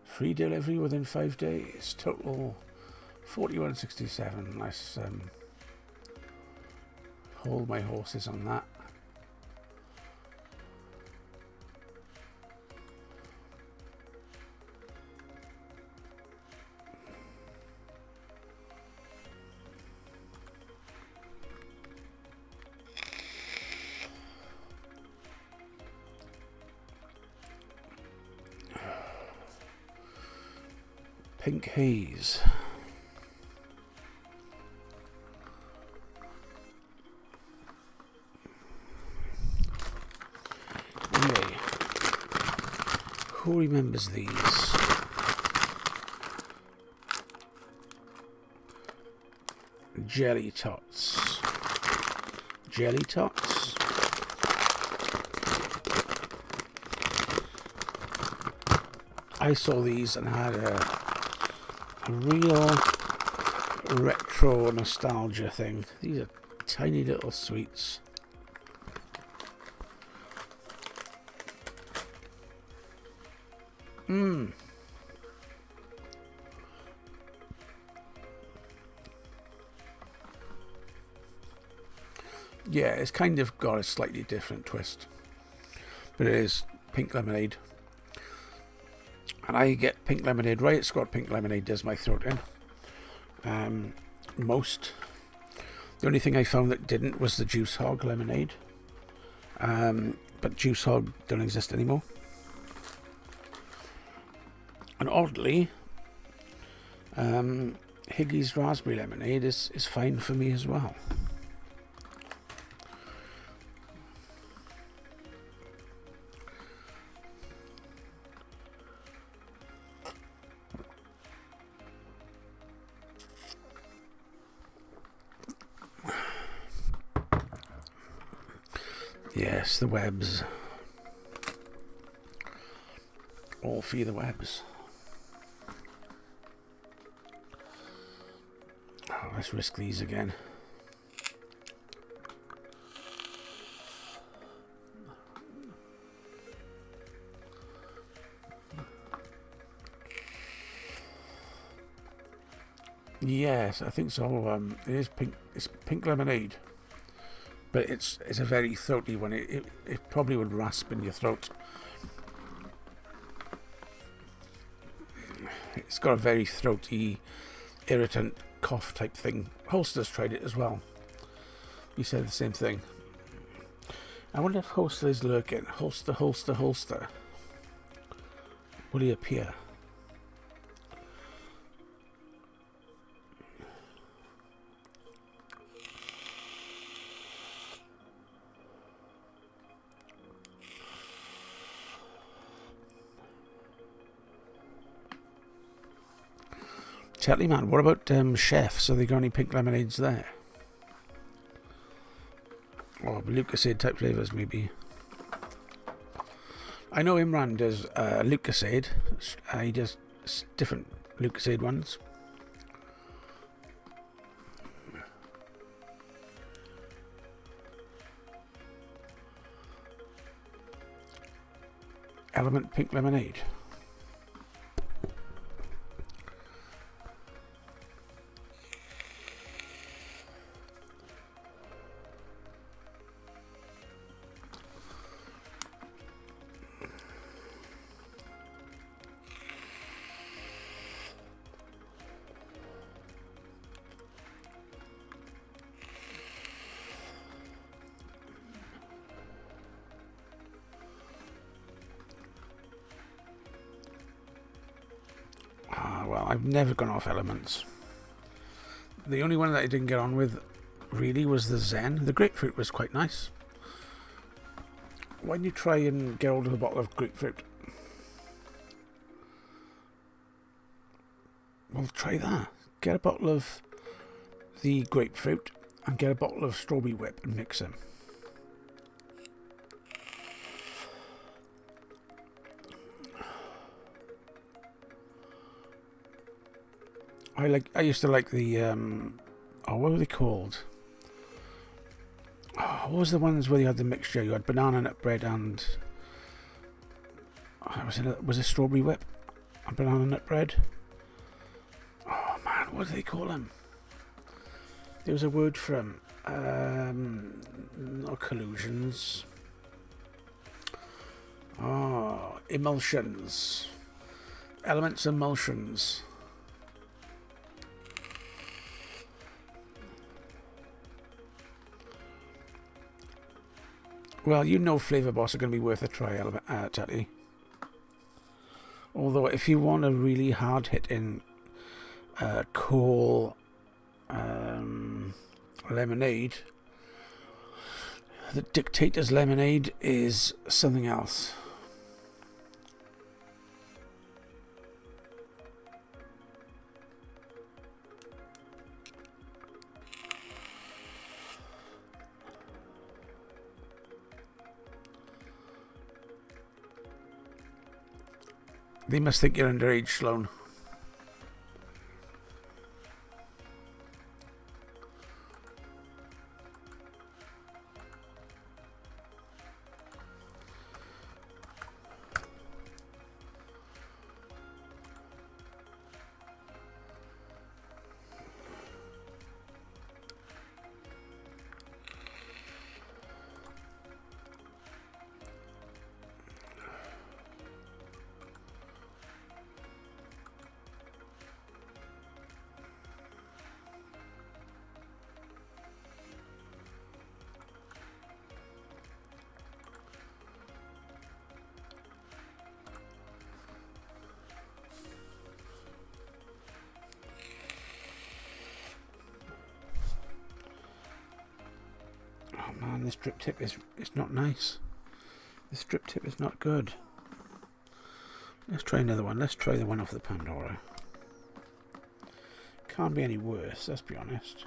Free delivery within 5 days. Total 41.67. Let's hold my horses on that. Pink haze. Anyway, who remembers these? Jelly tots. Jelly tots? I saw these and had a real retro nostalgia thing. These are tiny little sweets. Yeah, it's kind of got a slightly different twist, but it is pink lemonade. And I get pink lemonade right. It's got pink lemonade does my throat in. Most. The only thing I found that didn't was the Juice Hog lemonade. But Juice Hog don't exist anymore. And oddly, Higgy's raspberry lemonade is fine for me as well. Yes, the webs. All for the webs. Oh, let's risk these again. Yes, I think so. It is pink. It's pink lemonade. But it's a very throaty one. It probably would rasp in your throat. It's got a very throaty, irritant cough type thing. Holster's tried it as well. He said the same thing. I wonder if Holster is lurking. Holster, Holster, Holster. Will he appear? Chatty man, what about chefs? Are they got any pink lemonades there? Or Lucasade type flavours maybe. I know Imran does Lucasade. He does different Lucasade ones. Element pink lemonade. Well, I've never gone off elements. The only one that I didn't get on with really was the Zen. The grapefruit was quite nice. Why don't you try and get hold of a bottle of grapefruit? Well, try that. Get a bottle of the grapefruit and get a bottle of strawberry whip and mix them. I used to like the Oh, what were they called? Oh, what was the ones where you had the mixture? You had banana nut bread and... was it strawberry whip? And banana nut bread? Oh man, what do they call them? There was a word for them. Not collusions. Oh, emulsions. Elements emulsions. Well, you know Flavour Boss are going to be worth a try, Tatty. Although, if you want a really hard-hitting coal lemonade, the Dictator's Lemonade is something else. They must think you're underage, Sloan. Man, this drip tip is not nice. This drip tip is not good. Let's try another one. Let's try the one off the Pandora. Can't be any worse, let's be honest.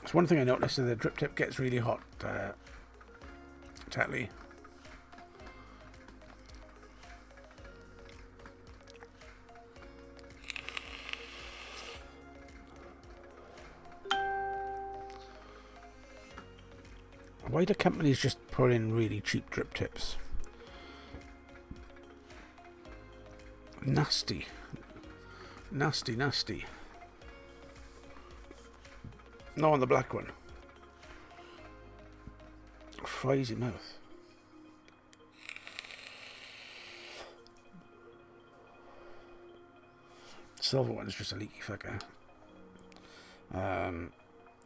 It's one thing I noticed, that the drip tip gets really hot, Tatley. Why do companies just put in really cheap drip tips? Nasty. Nasty, nasty. No, on the black one. Fries your mouth. Silver one's just a leaky fucker. I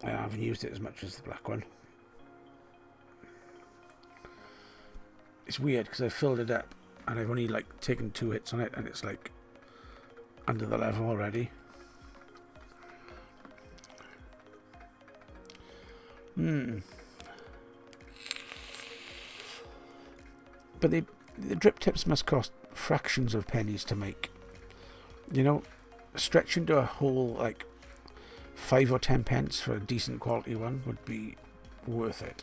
haven't used it as much as the black one. It's weird because I filled it up and I've only like taken 2 hits on it and it's like under the level already. But the drip tips must cost fractions of pennies to make. You know, stretch into a whole like 5 or 10 pence for a decent quality one would be worth it.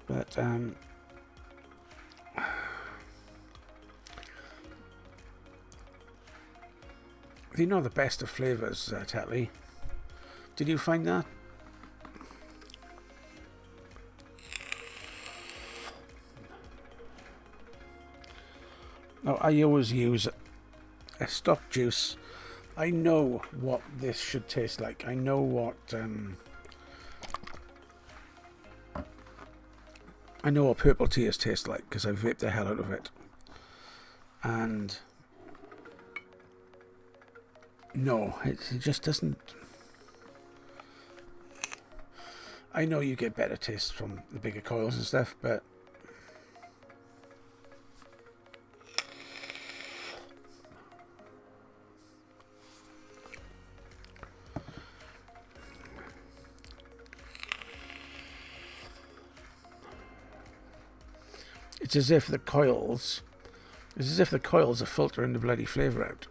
But they're not the best of flavours, Tatley. Did you find that? No, I always use a stock juice. I know what this should taste like. I know what purple tears taste like because I vaped the hell out of it. And no, it just doesn't. I know you get better taste from the bigger coils and stuff, but It's as if the coils are filtering the bloody flavour out.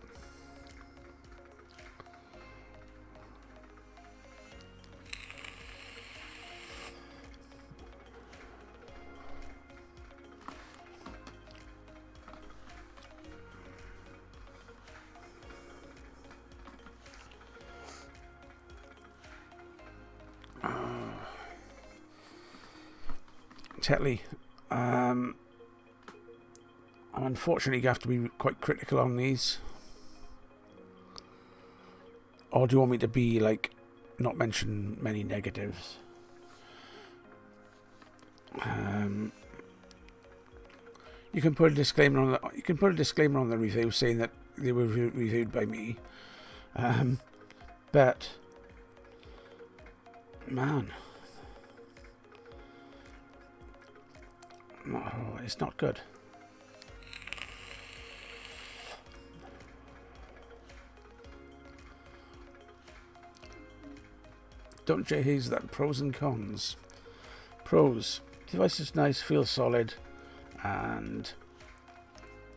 Tetley, unfortunately you have to be quite critical on these. Or do you want me to be like, not mention many negatives? You can put a disclaimer on the review saying that they were reviewed by me. But man, oh, it's not good. Don't you haze that? Pros and cons. Pros: device is nice, feels solid, and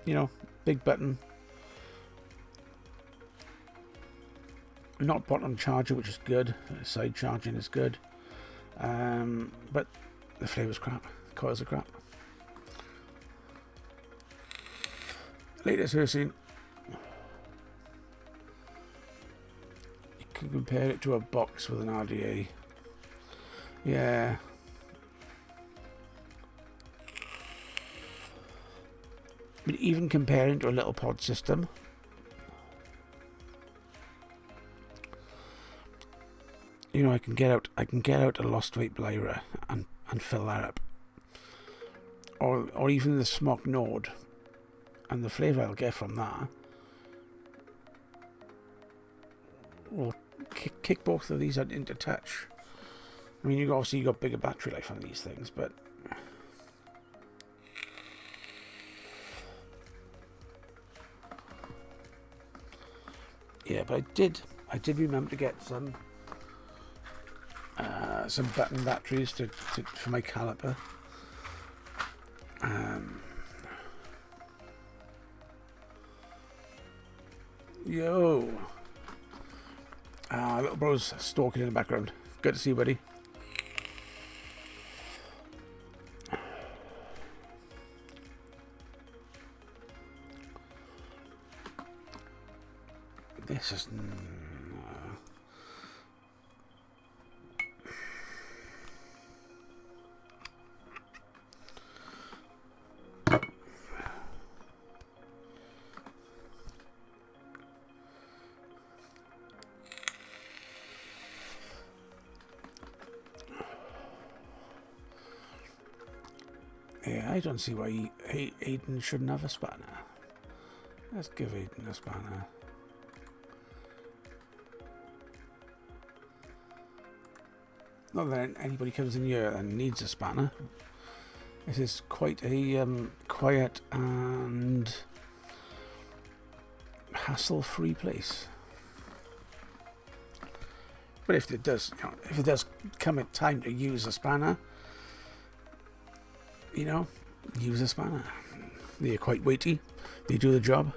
you know, big button. Not bottom charger, which is good. Side charging is good, but the flavour's crap. The coils are crap. Latest Hercene. You can compare it to a box with an RDA. Yeah. But even comparing to a little pod system, you know, I can get out a lost weight Lyra and fill that up, or even the Smok Node, and the flavour I'll get from that will kick both of these into touch. I mean, you obviously got bigger battery life on these things, but yeah, but I did remember to get some button batteries for my caliper. Yo, little bro's stalking in the background. Good to see you, buddy. This is yeah, I don't see why Aiden shouldn't have a spanner. Let's give Aiden a spanner. Not that anybody comes in here and needs a spanner. This is quite a quiet and hassle-free place. But if it does come at time to use a spanner, you know, use a spanner. They're quite weighty. They do the job.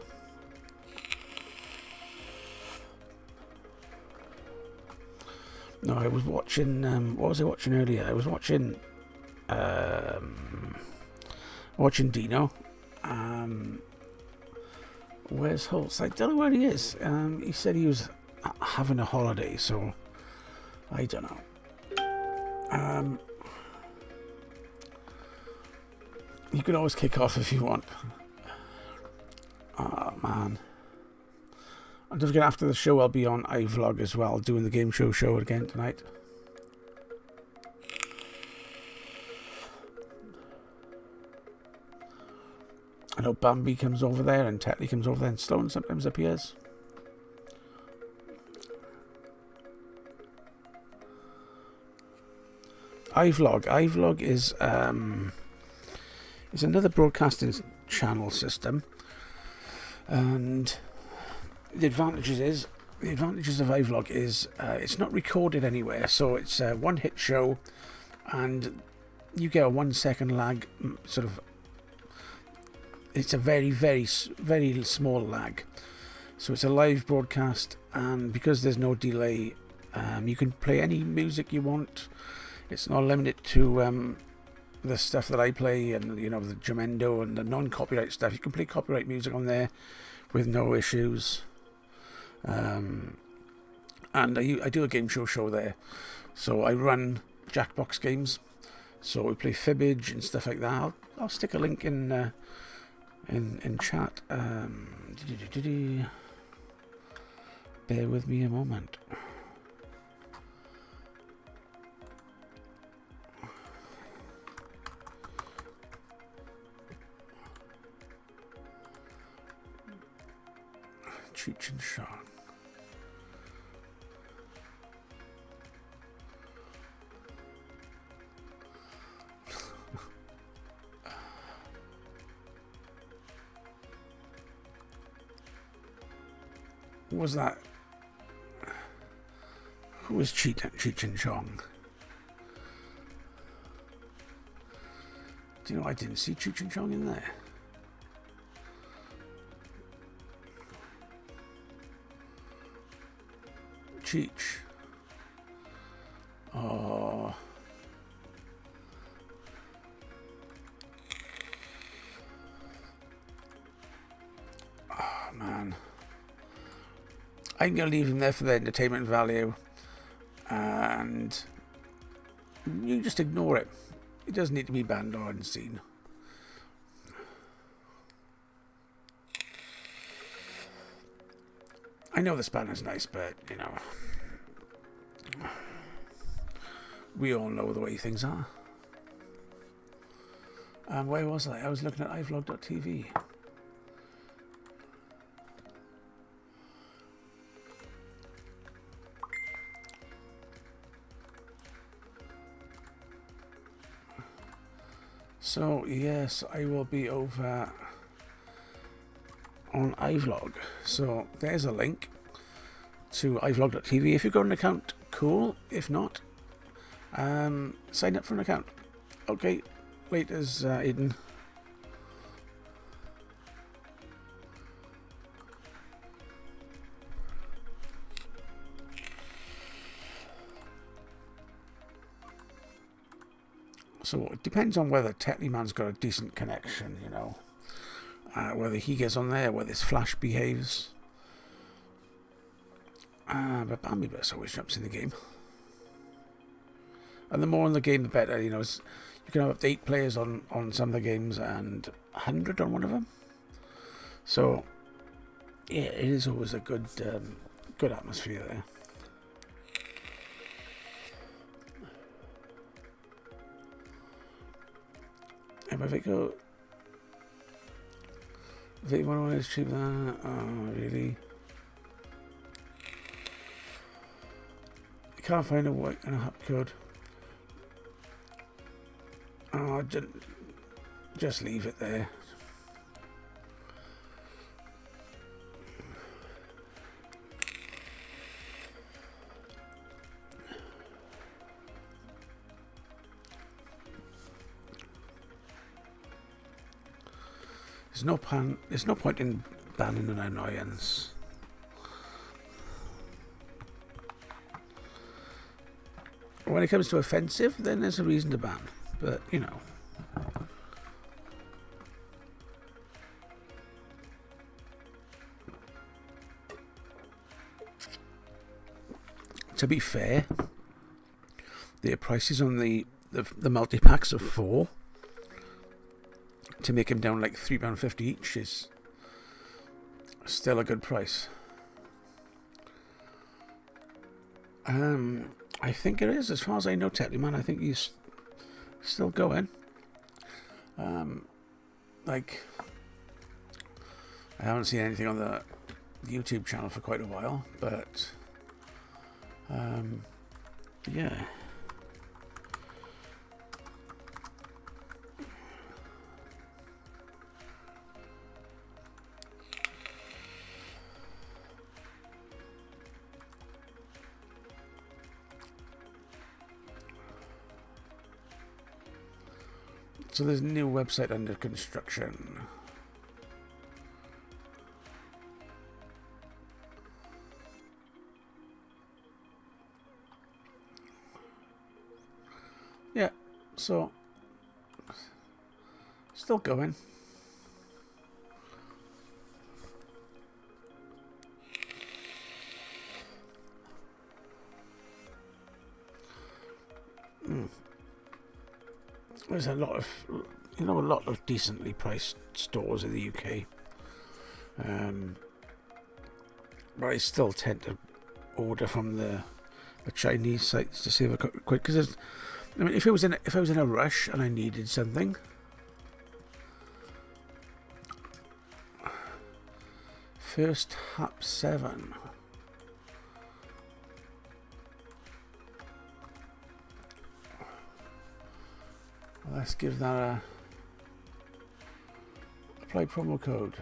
No, I was watching. What was I watching earlier? I was watching. Watching Dino. Where's Holtz? I don't know where he is. He said he was having a holiday, so I don't know. You can always kick off if you want. Oh man. And don't forget, after the show I'll be on iVlog as well, doing the game show again tonight. I know Bambi comes over there and Tetley comes over there and Sloan sometimes appears. iVlog is another broadcasting channel system, and the advantages of iVlog is it's not recorded anywhere, so it's a one-hit show, and you get a 1 second lag sort of it's a very small lag. So it's a live broadcast, and because there's no delay, you can play any music you want. It's not limited to the stuff that I play, and the Jamendo and the non-copyright stuff. You can play copyright music on there with no issues. And I do a game show there, so I run Jackbox games. So we play Fibbage and stuff like that. I'll stick a link in chat. Bear with me a moment. Cheech and Chong. Was that? Who was Cheech and Chong? Do you know I didn't see Cheech and Chong in there? Cheech. Oh. Oh, man. I'm going to leave him there for the entertainment value. And you just ignore it. It doesn't need to be banned or unseen. I know the spanner's nice, but, we all know the way things are. Where was I? I was looking at iVlog.tv. So, yes, I will be over on iVlog. So, there's a link to iVlog.tv. If you've got an account, cool. If not, sign up for an account. Okay, laters, Eden. So it depends on whether Tetleyman's got a decent connection, whether he gets on there, whether his flash behaves. But Bambi-Bus always jumps in the game. And the more in the game, the better, you can have up to 8 players on some of the games and 100 on one of them. So, yeah, it is always a good atmosphere there. And if I go... If you want to achieve that, oh, really? I can't find a white and a hub code. Oh, just leave it there. There's no point in banning an annoyance. When it comes to offensive, then there's a reason to ban. But, to be fair, the prices on the multi-packs of 4 to make him down like £3.50 each is still a good price. I think it is, as far as I know, Tetleyman. I think he's still going. I haven't seen anything on the YouTube channel for quite a while, but yeah. So there's a new website under construction. So, still going. There's a lot of, a lot of decently priced stores in the UK. But I still tend to order from the Chinese sites to save a quick, because I mean, if I was in a rush and I needed something, first hap 7. Let's give that a apply promo code.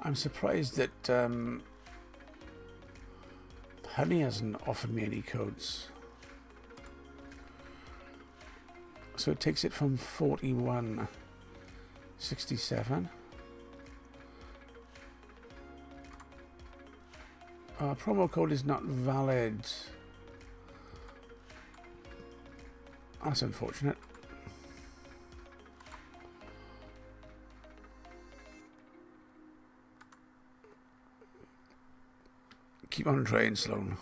I'm surprised that Honey hasn't offered me any codes. So it takes it from 41.67. Promo code is not valid. That's unfortunate. Keep on trying, Sloan.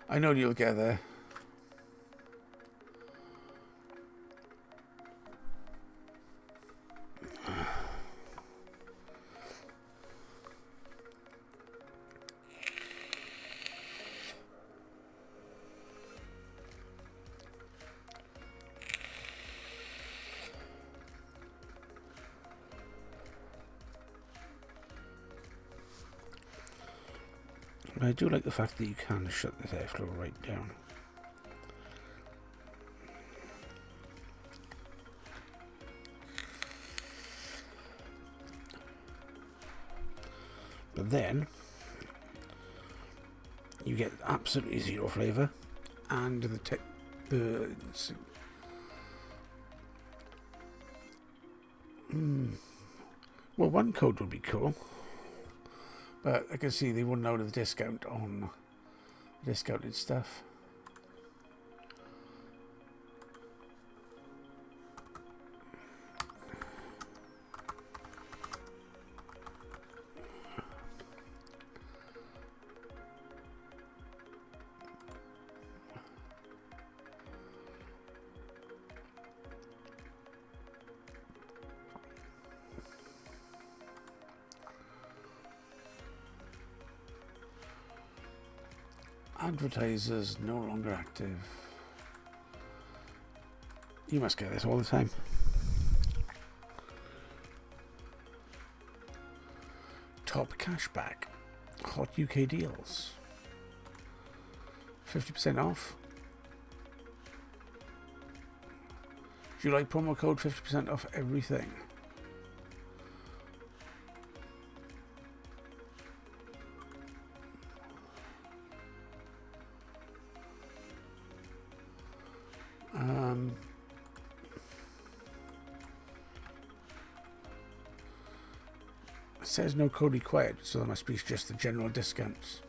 I know you'll get there. I do like the fact that you can shut this airflow right down. But then you get absolutely zero flavour, and the tip burns. Well, one code would be cool. But I can see they wouldn't load the discount on the discounted stuff. Advertisers no longer active. You must get this all the time. Top cashback. Hot UK deals. 50% off. July promo code 50% off everything. It says no code required, so there must be just the general discounts.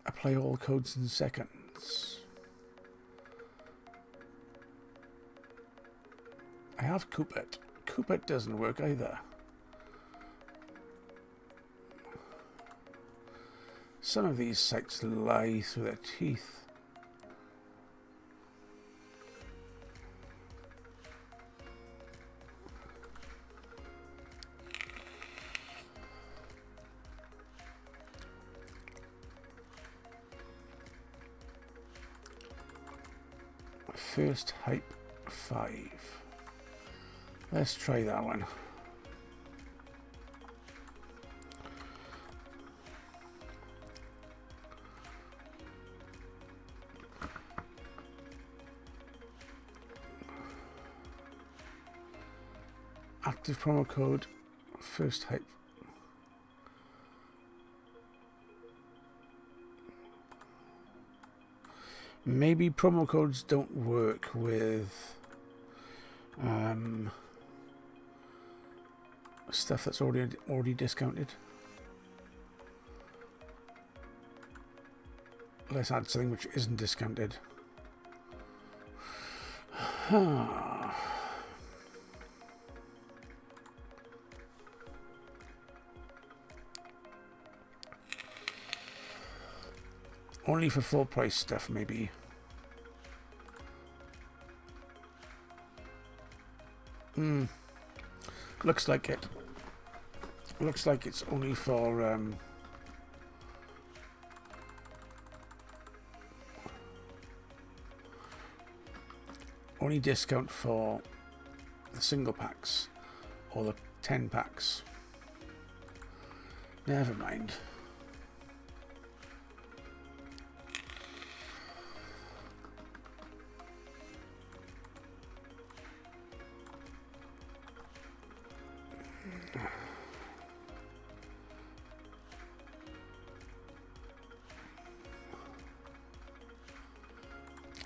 Apply all codes in seconds. I have Coupet. Coupet doesn't work either. Some of these sites lie through their teeth. First hype 5. Let's try that one. Active promo code first hype. Maybe promo codes don't work stuff that's already discounted. Let's add something which isn't discounted. Only for full price stuff, maybe. Looks like it. Looks like it's only for only discount for the single packs or the 10 packs. Never mind.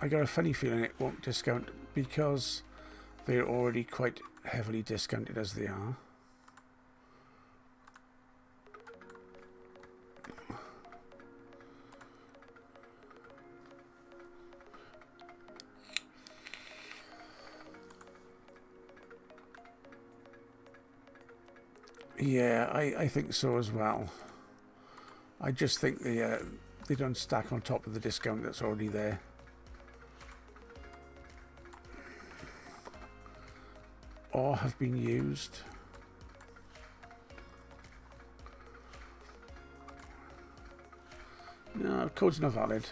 I got a funny feeling it won't discount because they're already quite heavily discounted as they are. Yeah, I think so as well. I just think they don't stack on top of the discount that's already there. Or have been used. No, code's not valid.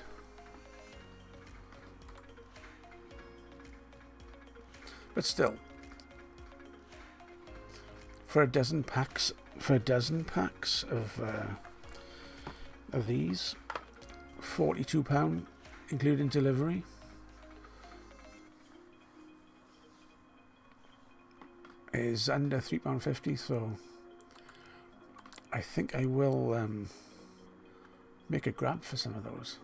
But still, for a dozen packs of these, £42 including delivery. Is under £3.50, so I think I will make a grab for some of those.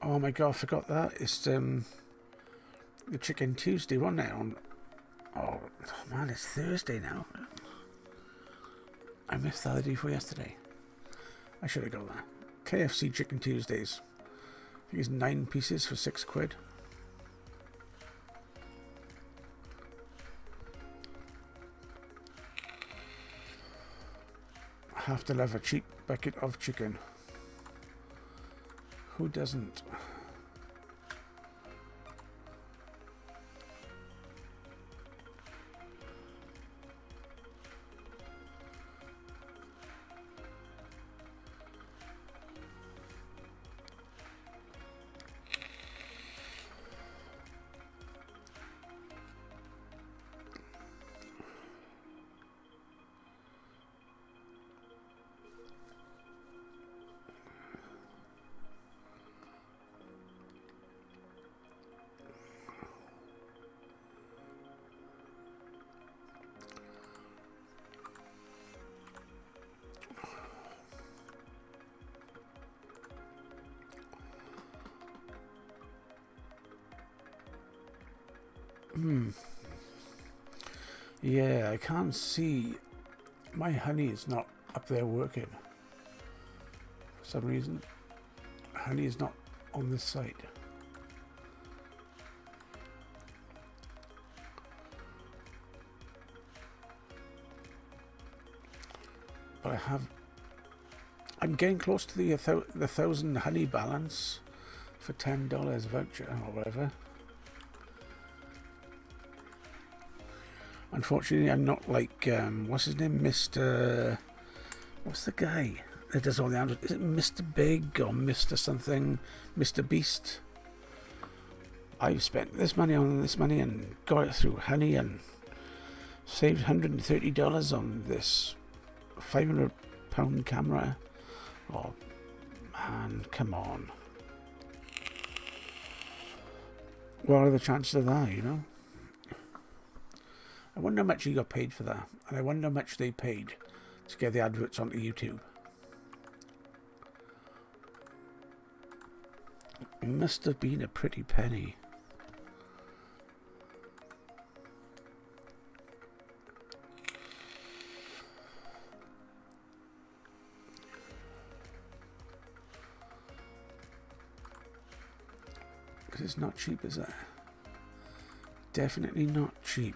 Oh my god, I forgot that. It's the Chicken Tuesday, wasn't it? Oh man, it's Thursday now. I missed that the day before yesterday. I should have got that. KFC Chicken Tuesdays. I think it's 9 pieces for £6. I have to love a cheap bucket of chicken. Who doesn't? Yeah, I can't see. My honey is not up there working. For some reason, honey is not on this side. But I'm getting close to the 1,000 honey balance for $10 voucher or whatever. Unfortunately, I'm not like, what's his name? What's the guy that does all the answers? Is it Mr. Big or Mr. something? Mr. Beast? I've spent this money on this money and got it through honey and saved $130 on this £500 camera. Oh, man, come on. What are the chances of that, you know? I wonder how much he got paid for that. And I wonder how much they paid to get the adverts onto YouTube. It must have been a pretty penny. Because it's not cheap, is it? Definitely not cheap.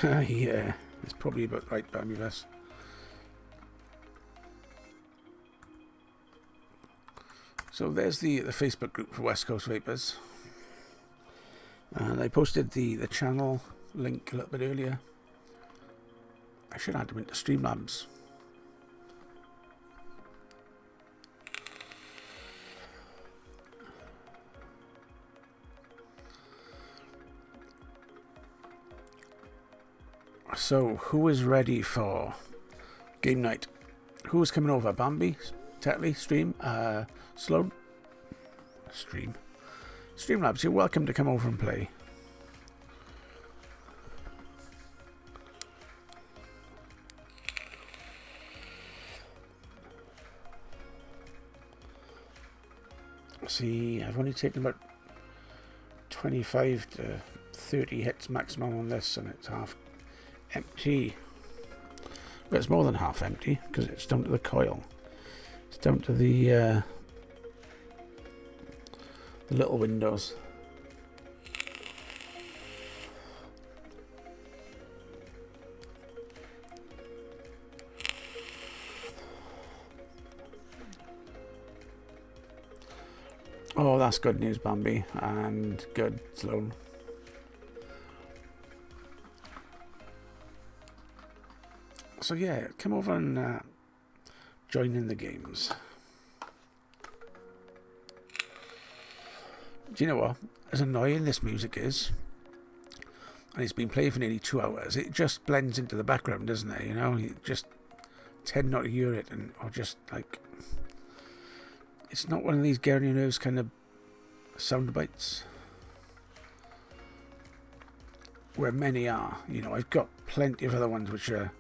Yeah, it's probably about right by me, this. So there's the Facebook group for West Coast Vapors. And I posted the channel link a little bit earlier. I should add them into Streamlabs. So, who is ready for game night? Who is coming over? Bambi? Tetley? Stream? Sloan? Streamlabs, you're welcome to come over and play. See, I've only taken about 25 to 30 hits maximum on this, and it's half empty. But it's more than half empty because it's down to the coil. It's down to the little windows. Oh, that's good news, Bambi, and good, Sloan. So yeah, come over and join in the games. Do you know what? As annoying this music is, and it's been playing for nearly 2 hours, it just blends into the background, doesn't it? You know, you just tend not to hear it, or just like, it's not one of these get on your nerves kind of sound bites. Where many are, you know, I've got plenty of other ones which are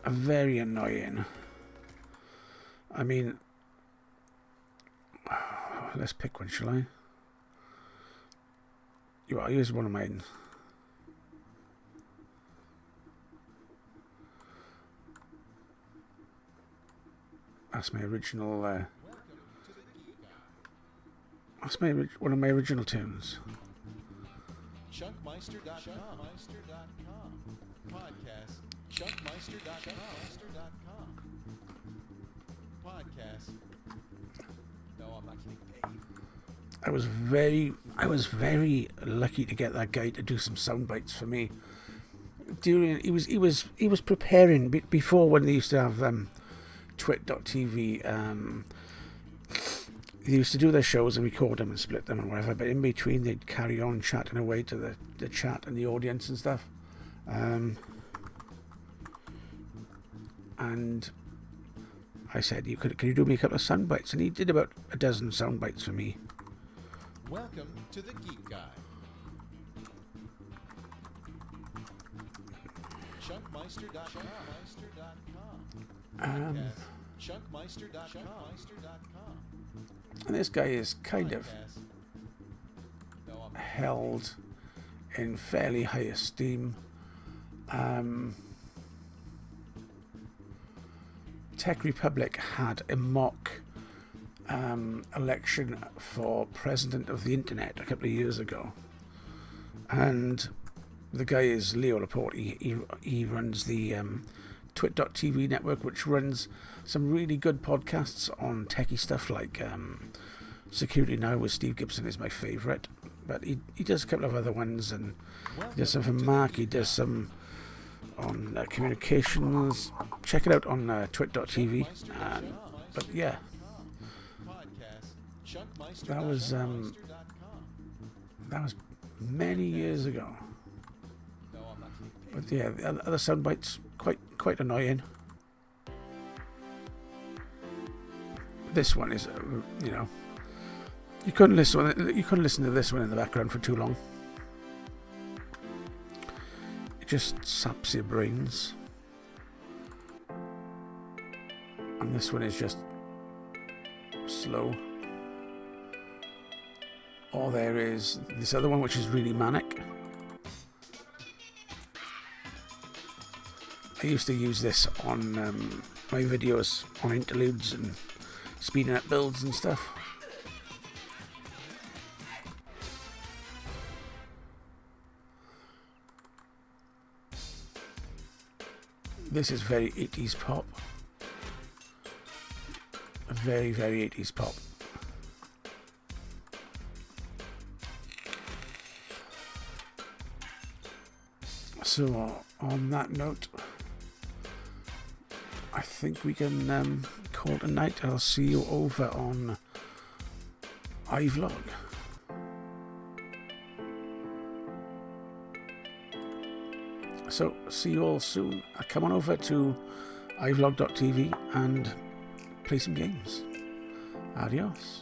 very annoying. I mean, let's pick one, shall I? Here's one of mine. That's my original. That's one of my original tunes. Chunkmeister.com. Podcast. Chunkmeister.com. Podcast. No, I'm not getting paid. I was very lucky to get that guy to do some sound bites for me. He was preparing before, when they used to have twit.tv. They used to do their shows and record them and split them and whatever, but in between they'd carry on chatting away to the chat and the audience and stuff. And I said, can you do me a couple of sound bites? And he did about a dozen sound bites for me. Welcome to the Geek Guy. Chunkmeister.com. Chunkmeister.com. And this guy is kind of held in fairly high esteem. Tech Republic had a mock election for president of the internet a couple of years ago, and the guy is Leo Laporte. He runs the twit.tv network, which runs some really good podcasts on techie stuff like Security Now with Steve Gibson is my favourite, but he does a couple of other ones, and he does some for Mark, he does some on communications. Check it out on twit.tv. But yeah, that was many years ago. But yeah, the other sound bites quite annoying. This one is, you couldn't listen to this one in the background for too long. It just saps your brains. And this one is just slow. Or there is this other one which is really manic. I used to use this on my videos on interludes and speeding up builds and stuff. This is very 80s pop. Very, very 80s pop. So, on that note, I think we can call it a night. I'll see you over on iVlog. So, see you all soon. Come on over to iVlog.tv and play some games. Adios.